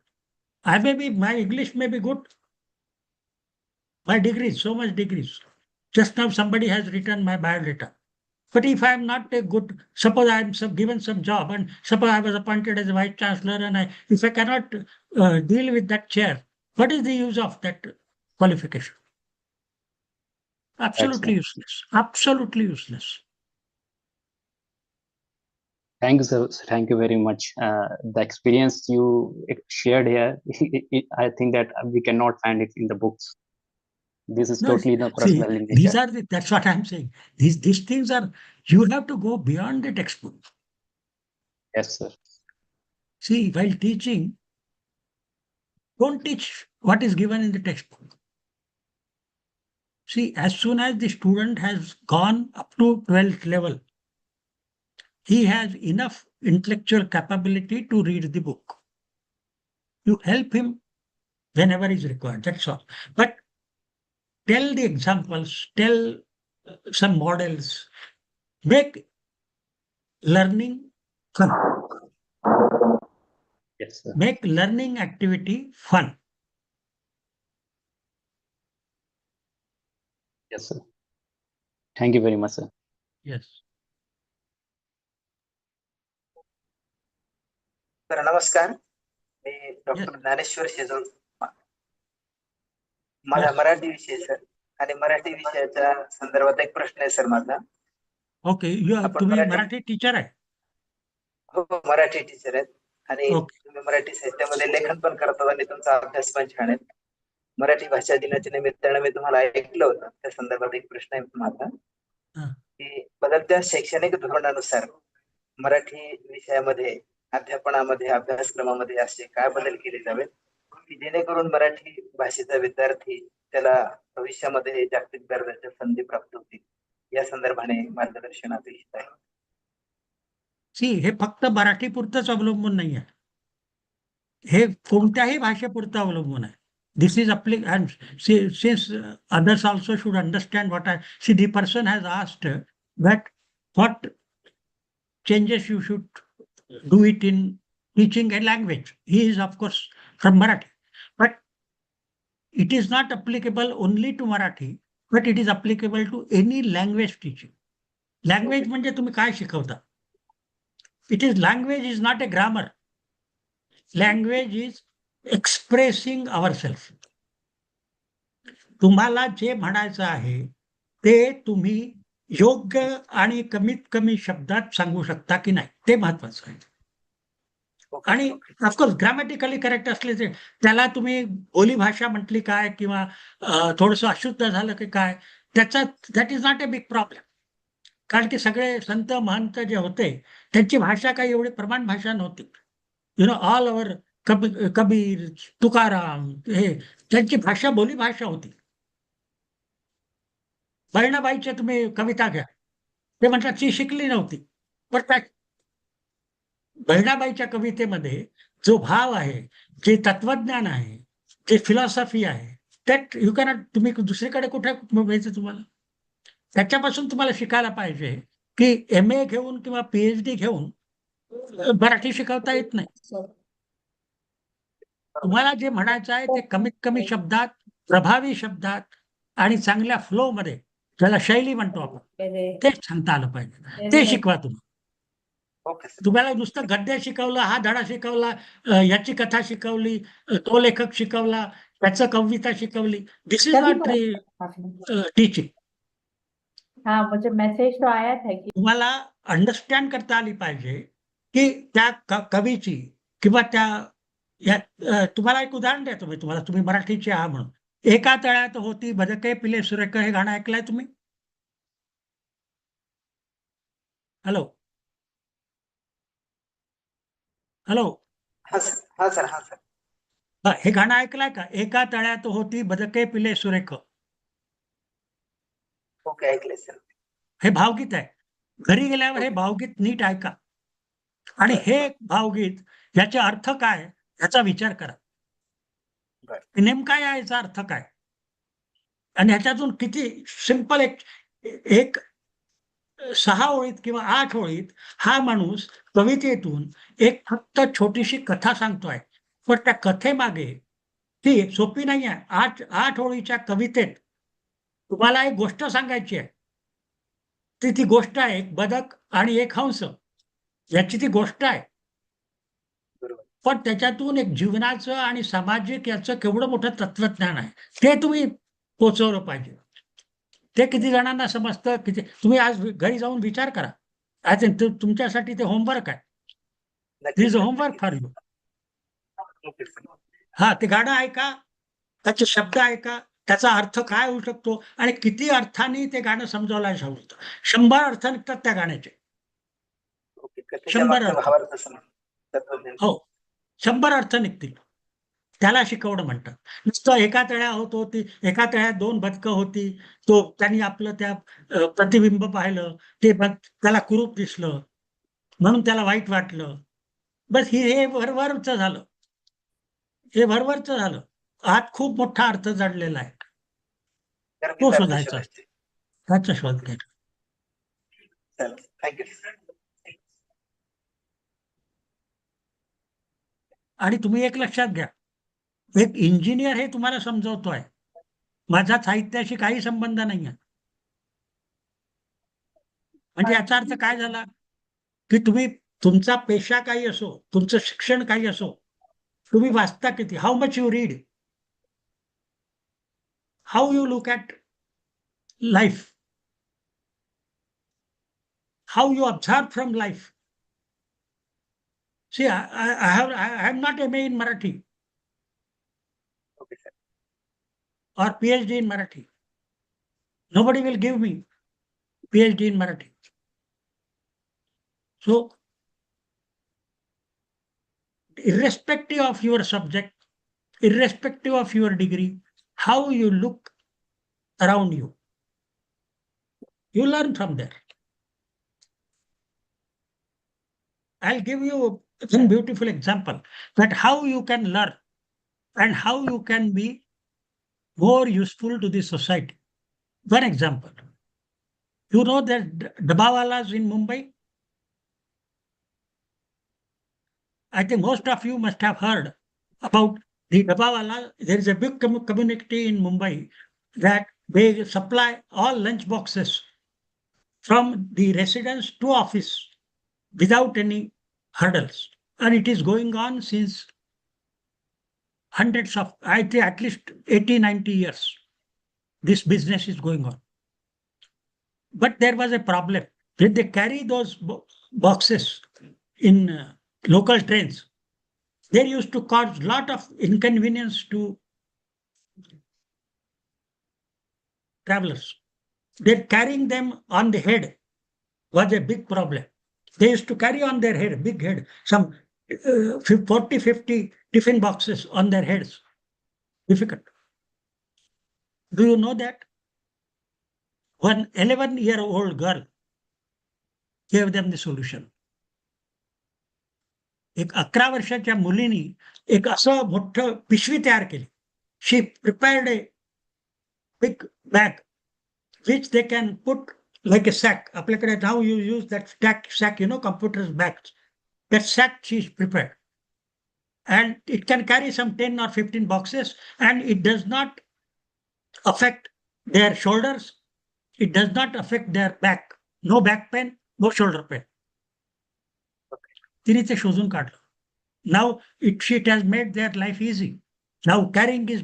S6: My English may be good. My degrees, so much degrees. Just now somebody has written my biodata. But if I am not a good, suppose I am given some job, and suppose I was appointed as a vice chancellor, and if I cannot deal with that chair, what is the use of that qualification? Absolutely useless. Absolutely useless.
S12: Thank you, sir. Thank you very much. The experience you shared here, I think that we cannot find it in the books. This is totally the personal in
S6: These
S12: nature.
S6: are that's what I'm saying. These things are, you have to go beyond the textbook.
S12: Yes, sir.
S6: See, while teaching, don't teach what is given in the textbook. See, as soon as the student has gone up to 12th level, he has enough intellectual capability to read the book. You help him whenever is required, that's all. But tell the examples, tell some models, make learning fun,
S12: Yes, sir.
S6: make learning activity fun.
S12: Yes, sir. Thank you very much, sir.
S6: Yes.
S13: तर नमस्कार, मी doctor Dnyaneshwar Shejul. माझा मराठी विषय sir, आणि मराठी विषयाच्या संदर्भात एक प्रश्न आहे सर माझा.
S6: ओके, तुम्ही मराठी टीचर आहे?
S13: हो, मराठी टीचर आहेत, आणि तुम्ही मराठी साहित्यामध्ये लेखन पण करतात आणि तुमचा अभ्यास पण छान आहे. मराठी भाषा दिनाच्या निमित्ताने मी तुम्हाला ऐकलं होतं, त्या संदर्भात एक प्रश्न आहे माझा, की बदलत्या शैक्षणिक धोरणानुसार मराठी विषयामध्ये अध्यापनामध्ये अभ्यासक्रमामध्ये असे काय बदल केले जावेत की जेणेकरून मराठी भाषेचा विद्यार्थी त्याला भविष्यामध्ये जागतिक दर्जाच्या संधी प्राप्त होतील, या संदर्भाने मार्गदर्शन अपेक्षित आहे.
S6: हे फक्त मराठी पुरतच अवलंबून नाही आहे, हे कोणत्याही भाषेपुरतं अवलंबून आहे. This is and since others also should understand what the person has asked that what changes you should do it in teaching a language. He is of course from Marathi, but it is not applicable only to Marathi, but it is applicable to any language teaching. Language म्हणजे तुम्ही काय शिकवता? It is language is not a grammar. Language is expressing ourselves. तुम्हाला जे म्हणायचं आहे ते तुम्ही योग्य आणि कमीत कमी शब्दात सांगू शकता की नाही, ते महत्वाचं आहे. आणि ऑफकोर्स ग्रामॅटिकली करेक्ट असले ते त्याला तुम्ही बोलीभाषा म्हटली काय किंवा थोडंसं अशुद्ध झालं की काय, त्याचा that is not a big problem. कारण की सगळे संत महंत जे होते त्यांची भाषा काही एवढी प्रमाण भाषा नव्हती. ऑल ओव्हर कबीर, तुकाराम, हे त्यांची भाषा बोलीभाषा होती. बहिणाबाईच्या तुम्ही कविता घ्या, ते म्हणतात ती शिकली नव्हती, पण त्या बहिणाबाईच्या कवितेमध्ये जो भाव आहे, जे तत्वज्ञान आहे, जे फिलॉसॉफी आहे, त्यात यू कॅनॉट, तुम्ही दुसरीकडे कुठे मिळायचं तुम्हाला. त्याच्यापासून तुम्हाला शिकायला पाहिजे की MA घेऊन किंवा PhD घेऊन मराठी शिकवता येत नाही. तुम्हाला जे म्हणायचं आहे ते कमीत कमी शब्दात, प्रभावी शब्दात आणि चांगल्या फ्लो मध्ये, ज्याला शैली म्हणतो आपण, तेच सांगता आलं पाहिजे. ते शिकवा तुम्ही. तुम्हाला नुसतं गद्य शिकवलं, हा धडा शिकवला, याची कथा शिकवली, तो लेखक शिकवला, त्याचं कविता शिकवली, दिस इज नॉट टीचिंग.
S14: हाँ, मुझे मैसेज तो आया था कि
S6: तुम्हाला अंडरस्टँड करता आली पाहिजे की त्या कवीची किंवा त्या तुम्हाला एक उदाहरण द्या तुम्ही मराठीचे आहात म्हणून. एका तळ्यात होती बदके पिले सुरेख, हे गाणं ऐकलंय तुम्ही? हॅलो हॅलो
S13: हा सर.
S6: हे गाणं ऐकलंय का? एका तळ्यात होती बदके पिले सुरेख.
S13: ओके, ऐकलंय सर.
S6: हे भावगीत आहे. घरी गेल्यावर हे भावगीत नीट ऐका आणि हे भावगीत याचे अर्थ काय याचा विचार करा. नेमका याचा अर्थ काय, आणि ह्याच्यातून किती सिंपल एक 6 ओळीत किंवा 8 ओळीत हा माणूस कवितेतून एक फक्त छोटीशी कथा सांगतोय, पण त्या कथेमागे ती सोपी नाही आहे. 8 ओळीच्या कवितेत तुम्हाला एक गोष्ट सांगायची आहे. ती गोष्ट आहे एक बदक आणि एक हंस, याची ती गोष्ट आहे. पण त्याच्यातून एक जीवनाचं आणि सामाजिक याचं केवढं मोठं तत्वज्ञान आहे ते तुम्ही पोचवलं पाहिजे. ते किती जणांना समजतं, किती. तुम्ही आज घरी जाऊन विचार करा. आज तुमच्यासाठी ते होमवर्क आहे. This is homework for you. हा, ते गाणं ऐका, त्याचे शब्द ऐका, त्याचा अर्थ काय होऊ शकतो आणि किती अर्थाने ते गाणं समजावलं जाऊ शकतं. 100 अर्थ निघतात त्या गाण्याचे. 100 अर्थ. हो, 100 अर्थ निघतील. त्याला शिकवणं म्हणतात. नुसतं एका तळ्या होती, एका तळ्यात 2 बदकं होती. त्यांनी आपलं त्या प्रतिबिंब पाहिलं, ते त्याला कुरूप दिसलं, म्हणून त्याला वाईट वाटलं. बस हे वरवरचं झालं. हे वरवरचं झालं. आत खूप मोठा अर्थ जडलेला आहे. तो शोधायचा असतो. त्याचा शोध घ्यायचा.
S13: थँक्यू.
S6: आणि तुम्ही एक लक्षात घ्या, एक इंजिनियर हे तुम्हाला समजवतोय, माझा साहित्याशी काही संबंध नाही आहे. म्हणजे याचा अर्थ काय झाला, की तुमचा पेशा काही असो, तुमचं शिक्षण काही असो, तुम्ही वाचता किती, how much you read, how you look at life, how you observe from life. See, I am not MA in Marathi or PhD in Marathi. Nobody will give me PhD in Marathi. So, irrespective of your subject, irrespective of your degree, how you look around you, you learn from there. I'll give you one beautiful example that how you can learn and how you can be more useful to the society. One example, you know that Dabawalas in Mumbai? I think most of you must have heard about the Dabawala. There is a big community in Mumbai that they supply all lunch boxes from the residence to office without any hurdles. And it is going on since hundreds of, I think at least 80, 90 years. This business is going on. But there was a problem. When they carry those boxes in local trains, they used to cause a lot of inconvenience to travelers. They're carrying them on the head was a big problem. They used to carry on their head, big head, some 40, 50 tiffin boxes on their heads. Difficult. Do you know that? One 11-year-old girl gave them the solution. एक 11 वर्षाच्या मुलीनी एक असं मोठं पिशवी तयार केली. She prepared a big bag which they can put like a sack. आपल्याकडे now you use that sack, computer's bags. That sack she prepared. And it can carry some 10 or 15 boxes, and it does not affect their shoulders. It does not affect their back. No back pain, no shoulder pain. तिने ते शोधून काढलं. Now it has made their life easy. Now carrying is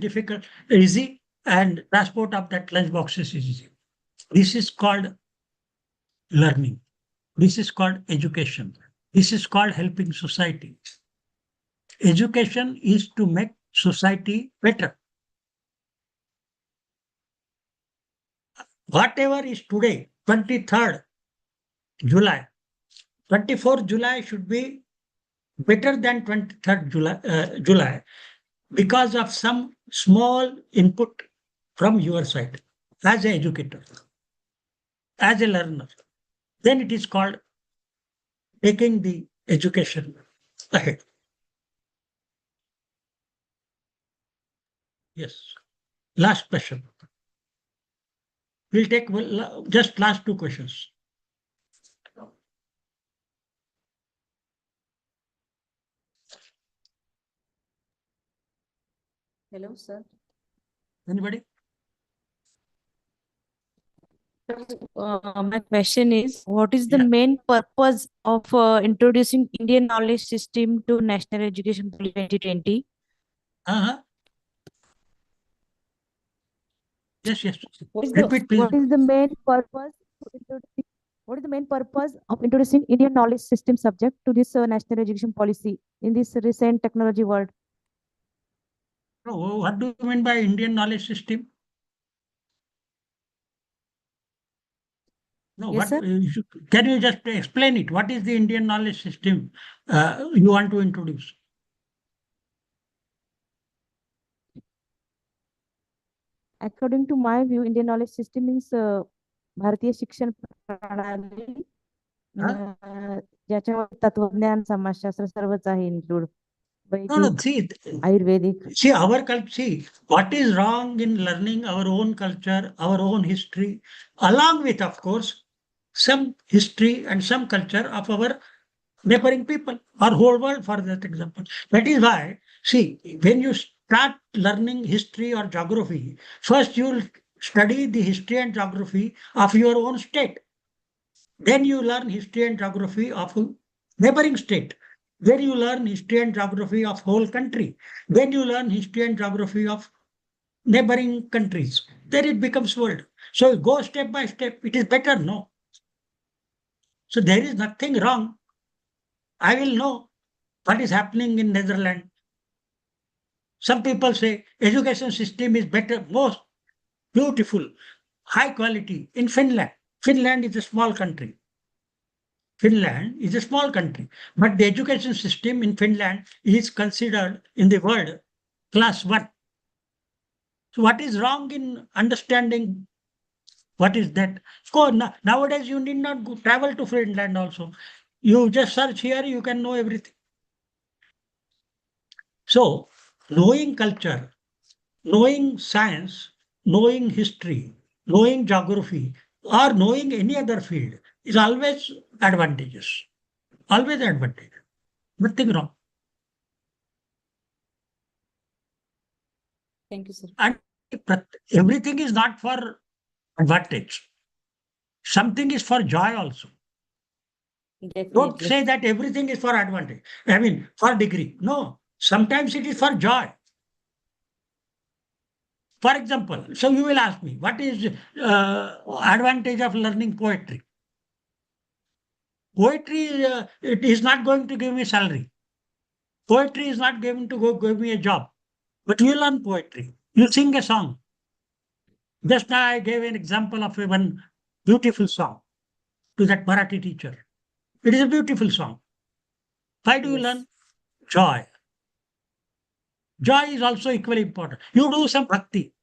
S6: easy, and transport of that lunch boxes is easy. This is called learning. This is called education. This is called helping society. Education is to make society better. Whatever is today, 23rd July, 24th July should be better than 23rd July because of some small input from your side as an educator, as a learner. Then it is called taking the education ahead. Yes. Last question. We'll take just last 2 questions.
S9: Hello, sir.
S6: Anybody?
S9: My question is, what is the main purpose of introducing Indian knowledge system to National Education Policy 2020?
S6: Yes.
S9: Repeat, please. What is the main purpose of introducing Indian knowledge system subject to this national education policy in this recent technology world?
S6: What do you mean by Indian knowledge system? No,
S9: Yes, sir.
S6: Can you just explain it? What is the Indian knowledge system you want to introduce?
S9: according to my view, Indian knowledge system means भारतीय शिक्षण प्रणाली ज्याच्यामध्ये तत्वज्ञान समाजशास्त्र सर्वच आहे include
S6: No, no, see,
S9: Ayurvedic.
S6: see our culture. See what is wrong in learning our own culture, our own history, along with, of course, some history and some culture of our neighboring people or whole world, for that example. That is why, see, when you start learning history or geography, first you will study the history and geography of your own state. Then you learn history and geography of neighboring state. Then you learn history and geography of whole country. Then you learn history and geography of neighboring countries. Then it becomes world. So you go step by step. It is better, no? So there is nothing wrong. I will know what is happening in Netherlands. Some people say education system is better, most beautiful, high quality in Finland. Finland is a small country. Finland is a small country, but the education system in Finland is considered in the world class 1. So what is wrong in understanding what is that? So nowadays you need not go, travel to Finland also. You just search here, you can know everything. So knowing culture, knowing science, knowing history, knowing geography, or knowing any other field is always advantageous. Always advantageous. Nothing wrong.
S9: Thank you, sir.
S6: And everything is not for advantage. Something is for joy also.
S9: Definitely.
S6: Don't say that everything is for advantage. I mean, for degree. No, sometimes it is for joy. For example, so you will ask me, what is advantage of learning poetry? Poetry, it is not going to give me salary. Poetry is not going to give me a job. But you learn poetry. You sing a song. Just now I gave an example of one beautiful song to that Marathi teacher. It is a beautiful song. Why do you learn? Joy. Joy is also equally important. You do some bhakti.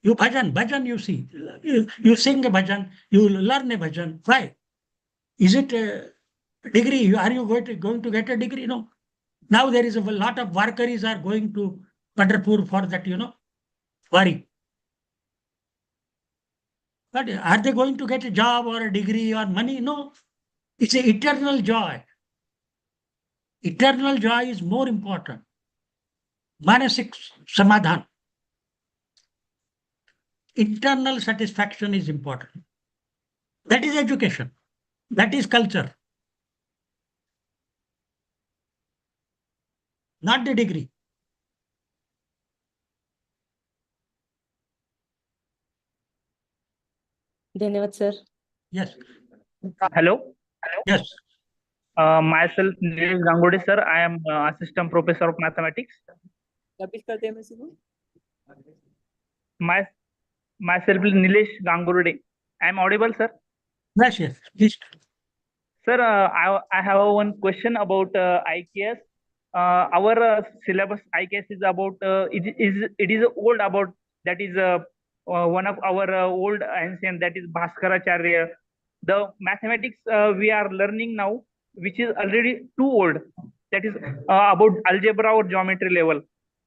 S6: You bhajan you see. You sing a bhajan, you learn a bhajan. Why? Is it a degree? Are you going to get a degree? No. Now there is a lot of warkaris are going to Pandharipur for that, wari. But are they going to get a job or a degree or money? No. It's an eternal joy. Eternal joy is more important. Manasik samadhan. Internal satisfaction is important. That is education. That is culture. Not the degree.
S9: धन्यवाद, sir.
S6: Yes.
S15: Hello.
S6: Yes.
S15: Myself, Nilesh Gangode, sir. I am assistant professor of mathematics. Myself, Nilesh Gangurde. I am audible, sir.
S6: Yes, yes. Please.
S15: Sir, I have one question about IKS. Our syllabus IKS is about it is old about that is one of our old ancient, that is Bhaskaracharya. The mathematics we are learning now, which is already too old, that is about algebra or geometry level.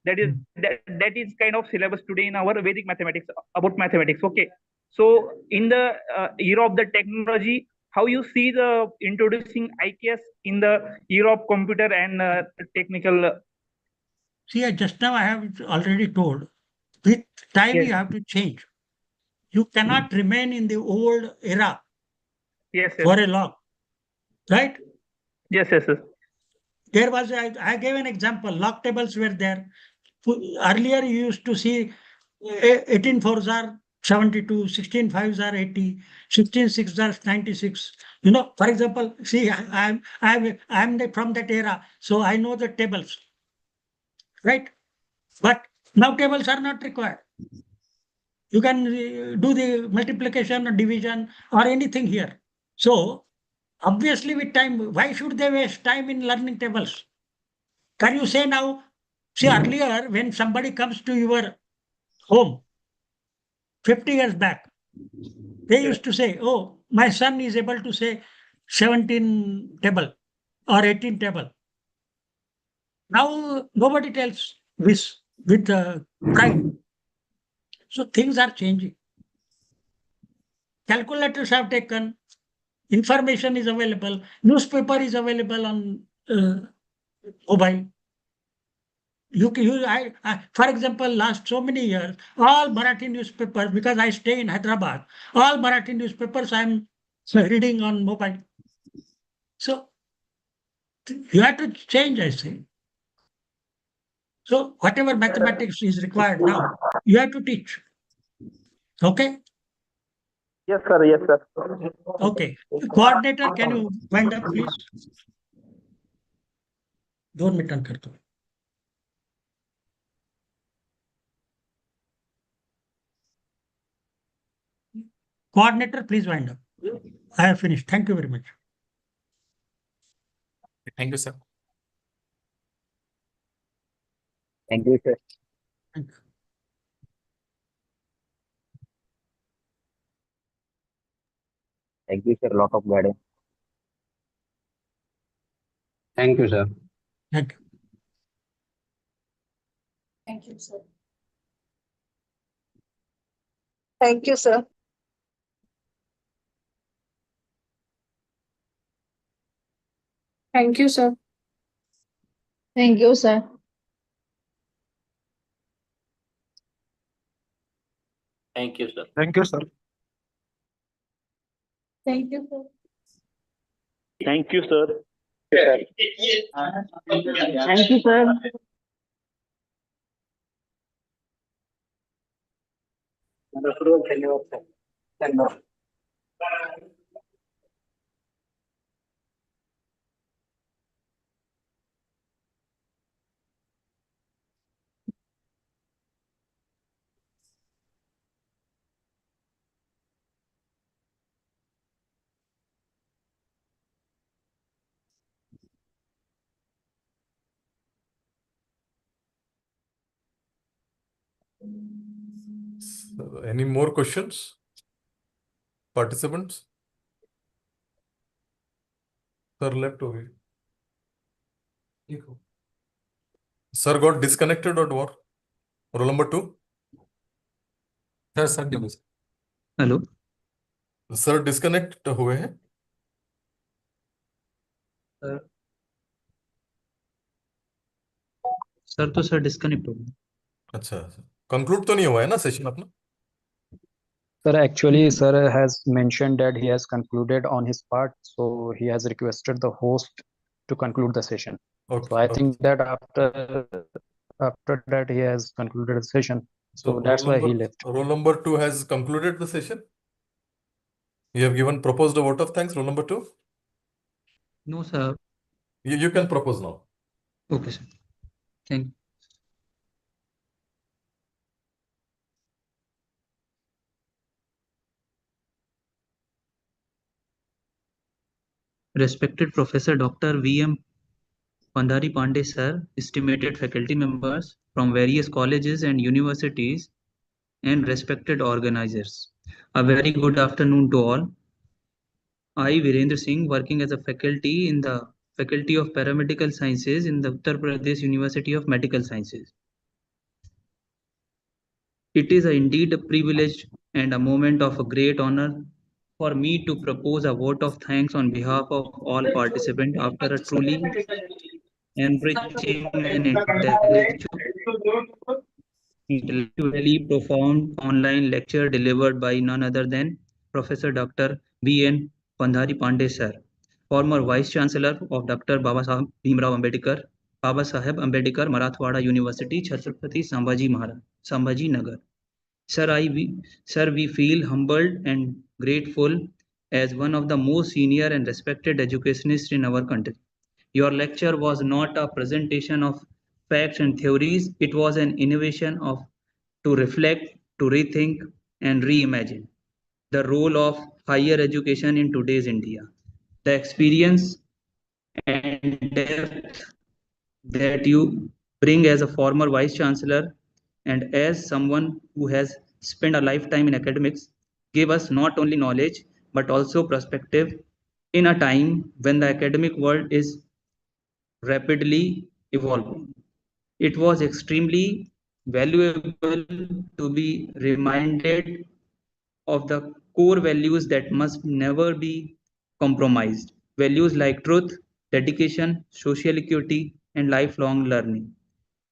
S15: That is kind of syllabus today in our Vedic mathematics, about mathematics. Okay. So in the era of the technology, how you see the introducing IKS in the era of computer and technical?
S6: See, just now I have already told, with time
S15: Yes.
S6: you have to change. You cannot remain in the old era
S15: Yes,
S6: for a long, right?
S15: Yes, yes, yes.
S6: There was, I gave an example, log tables were there. Earlier you used to see 18 fours are 72, 16 fives are 80, 16 sixes are 96. For example, see, I'm from that era, so I know the tables, right? But now tables are not required. You can do the multiplication or division or anything here. So obviously with time, why should they waste time in learning tables? Can you say now, see, earlier when somebody comes to your home, 50 years back. They used to say, oh, my son is able to say 17 table or 18 table. Now nobody tells this with pride. So things are changing. Calculators have taken, information is available, newspaper is available on mobile. For example, last so many years, all Marathi newspapers, because I stay in Hyderabad, all Marathi newspapers I'm reading on mobile. So you have to change, I say. So whatever mathematics is required now, you have to teach. Okay?
S15: Yes, sir. Yes, sir.
S6: Okay. Coordinator, can you wind up, please? 2 minute कर दो. Coordinator, please wind up. I have finished. Thank you very much.
S16: Thank you, sir.
S17: Thank you, sir.
S6: Thank you.
S17: Thank you, sir. Lot of guidance.
S12: Thank you, sir.
S6: Thank you.
S14: Thank you, sir.
S18: Thank you, sir.
S14: Thank you, sir.
S18: Thank you, sir.
S11: Thank you, sir.
S16: Thank you, sir.
S14: Thank you, sir.
S10: Thank you, sir.
S18: Thank you, sir.
S13: धन्यवाद sir. धन्यवाद.
S1: So, any more questions? Participants? Sir left over. Sir got disconnected or what? Roll number 2?
S16: Yes, sir.
S12: Hello.
S1: Sir disconnect हुए हैं?
S12: Sir तो sir disconnect हो गए.
S1: अच्छा, conclude तो नहीं हुआ है ना सेशन अपना?
S12: Sir, actually, sir has mentioned that he has concluded on his part, so he has requested the host to conclude the session.
S1: Okay.
S12: So I think that after that he has concluded the session. So that's why he left.
S1: Roll number 2 has concluded the session. You have given proposed a vote of thanks. Roll number 2.
S12: No, sir.
S1: You can propose now.
S12: Okay, sir. Thank you. Respected Professor Dr. V.M. Pandharipande sir, estimated faculty members from various colleges and universities, and respected organizers. A very good afternoon to all. I, Virendra Singh, working as a faculty in the Faculty of Paramedical Sciences in the Uttar Pradesh University of Medical Sciences. It is indeed a privilege and a moment of a great honor for me to propose a vote of thanks on behalf of all participants after a truly enriching and intellectually profound online lecture delivered by none other than Professor Dr. B.N. Pandharipande sir, former Vice Chancellor of Dr. Baba Saheb Bhimrao Ambedkar, Baba Saheb Ambedkar Marathwada University, Chhatrapati Sambhaji Nagar. Sir, we feel humbled and grateful as one of the most senior and respected educationists in our country. Your lecture was not a presentation of facts and theories, it was an innovation to reflect, to rethink, and reimagine the role of higher education in today's India. The experience and depth that you bring as a former Vice Chancellor and as someone who has
S19: spent a lifetime in academics gave us not only knowledge but also perspective in a time when the academic world is rapidly evolving. It was extremely valuable to be reminded of the core values that must never be compromised. Values like truth, dedication, social equity, and lifelong learning.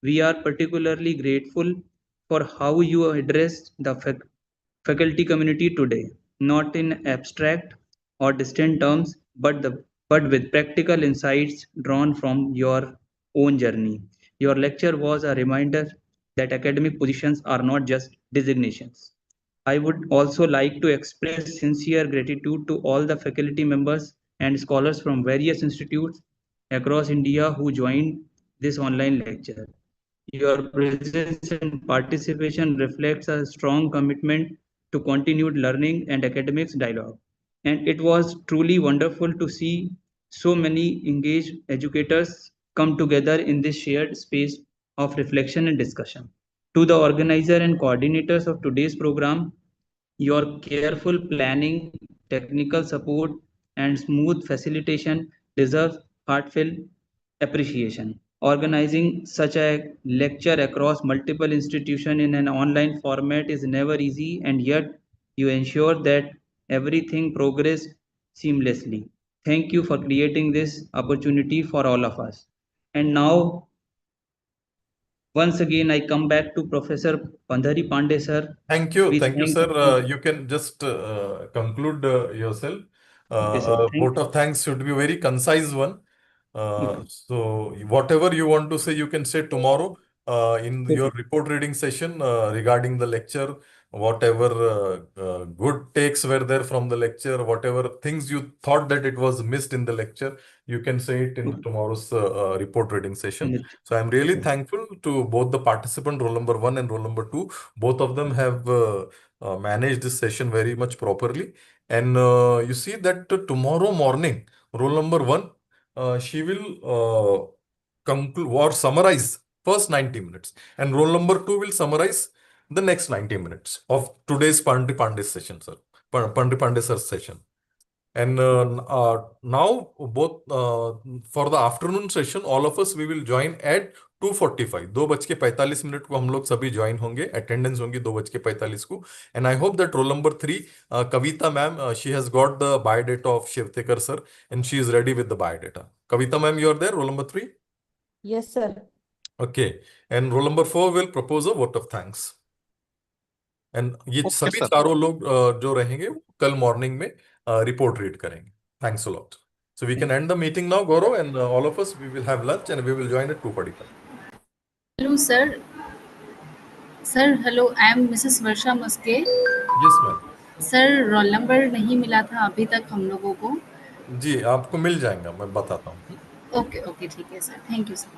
S19: We are particularly grateful for how you addressed the faculty community today, not in abstract or distant terms, but with practical insights drawn from your own journey. Your lecture was a reminder that academic positions are not just designations. I would also like to express sincere gratitude to all the faculty members and scholars from various institutes across India who joined this online lecture. Your presence and participation reflects a strong commitment to continued learning and academics dialogue. And it was truly wonderful to see so many engaged educators come together in this shared space of reflection and discussion. To the organizer and coordinators of today's program, your careful planning, technical support, and smooth facilitation deserve heartfelt appreciation. Organizing such a lecture across multiple institutions in an online format is never easy, and yet you ensure that everything progressed seamlessly. Thank you for creating this opportunity for all of us. And now, once again, I come back to Professor Pandharipande sir.
S1: Thank you.
S19: We
S1: Thank you,
S19: thank
S1: sir. You can just conclude yourself.
S19: Okay, sir.
S1: Vote of thanks should be a very concise one. So whatever you want to say, you can say tomorrow in your report reading session regarding the lecture. Whatever good takes were there from the lecture, whatever things you thought that it was missed in the lecture, you can say it in tomorrow's report reading session. So I'm really thankful to both the participant, roll number 1 and roll number 2. Both of them have managed this session very much properly. And you see that tomorrow morning, roll number 1, she will conclude or summarize first 90 minutes, and roll number 2 will summarize the next 90 minutes of today's Pandharipande session, sir. Pandharipande sir session. And now both for the afternoon session, all of us we will join at 2:45. 2:45 को हम लोग सभी join होंगे, attendance होंगी 2:45 को. And I hope that roll number 3, Kavita ma'am, she has got the biodata of Shivtekar sir, and she is ready with the biodata. Kavita ma'am, you are there, roll number 3?
S18: Yes, sir.
S1: Okay. And roll number 4 will propose a vote of thanks. And ये
S20: Okay,
S1: सभी
S20: sir.
S1: चारों लोग जो रहेंगे वो कल morning में report read करेंगे. Thanks a lot. So we can end the meeting now, Gaurav, and all of us, we will have lunch and we will join at 2:45.
S21: Hello, sir. Sir, hello. I am Mrs. Varsha Muske.
S1: Yes, ma'am.
S21: Sir, roll number नहीं मिला था अभी तक हम लोगों को.
S1: जी आपको मिल जाएगा, मैं बताता हूँ.
S21: Okay, okay, ठीक है sir. Thank you, sir.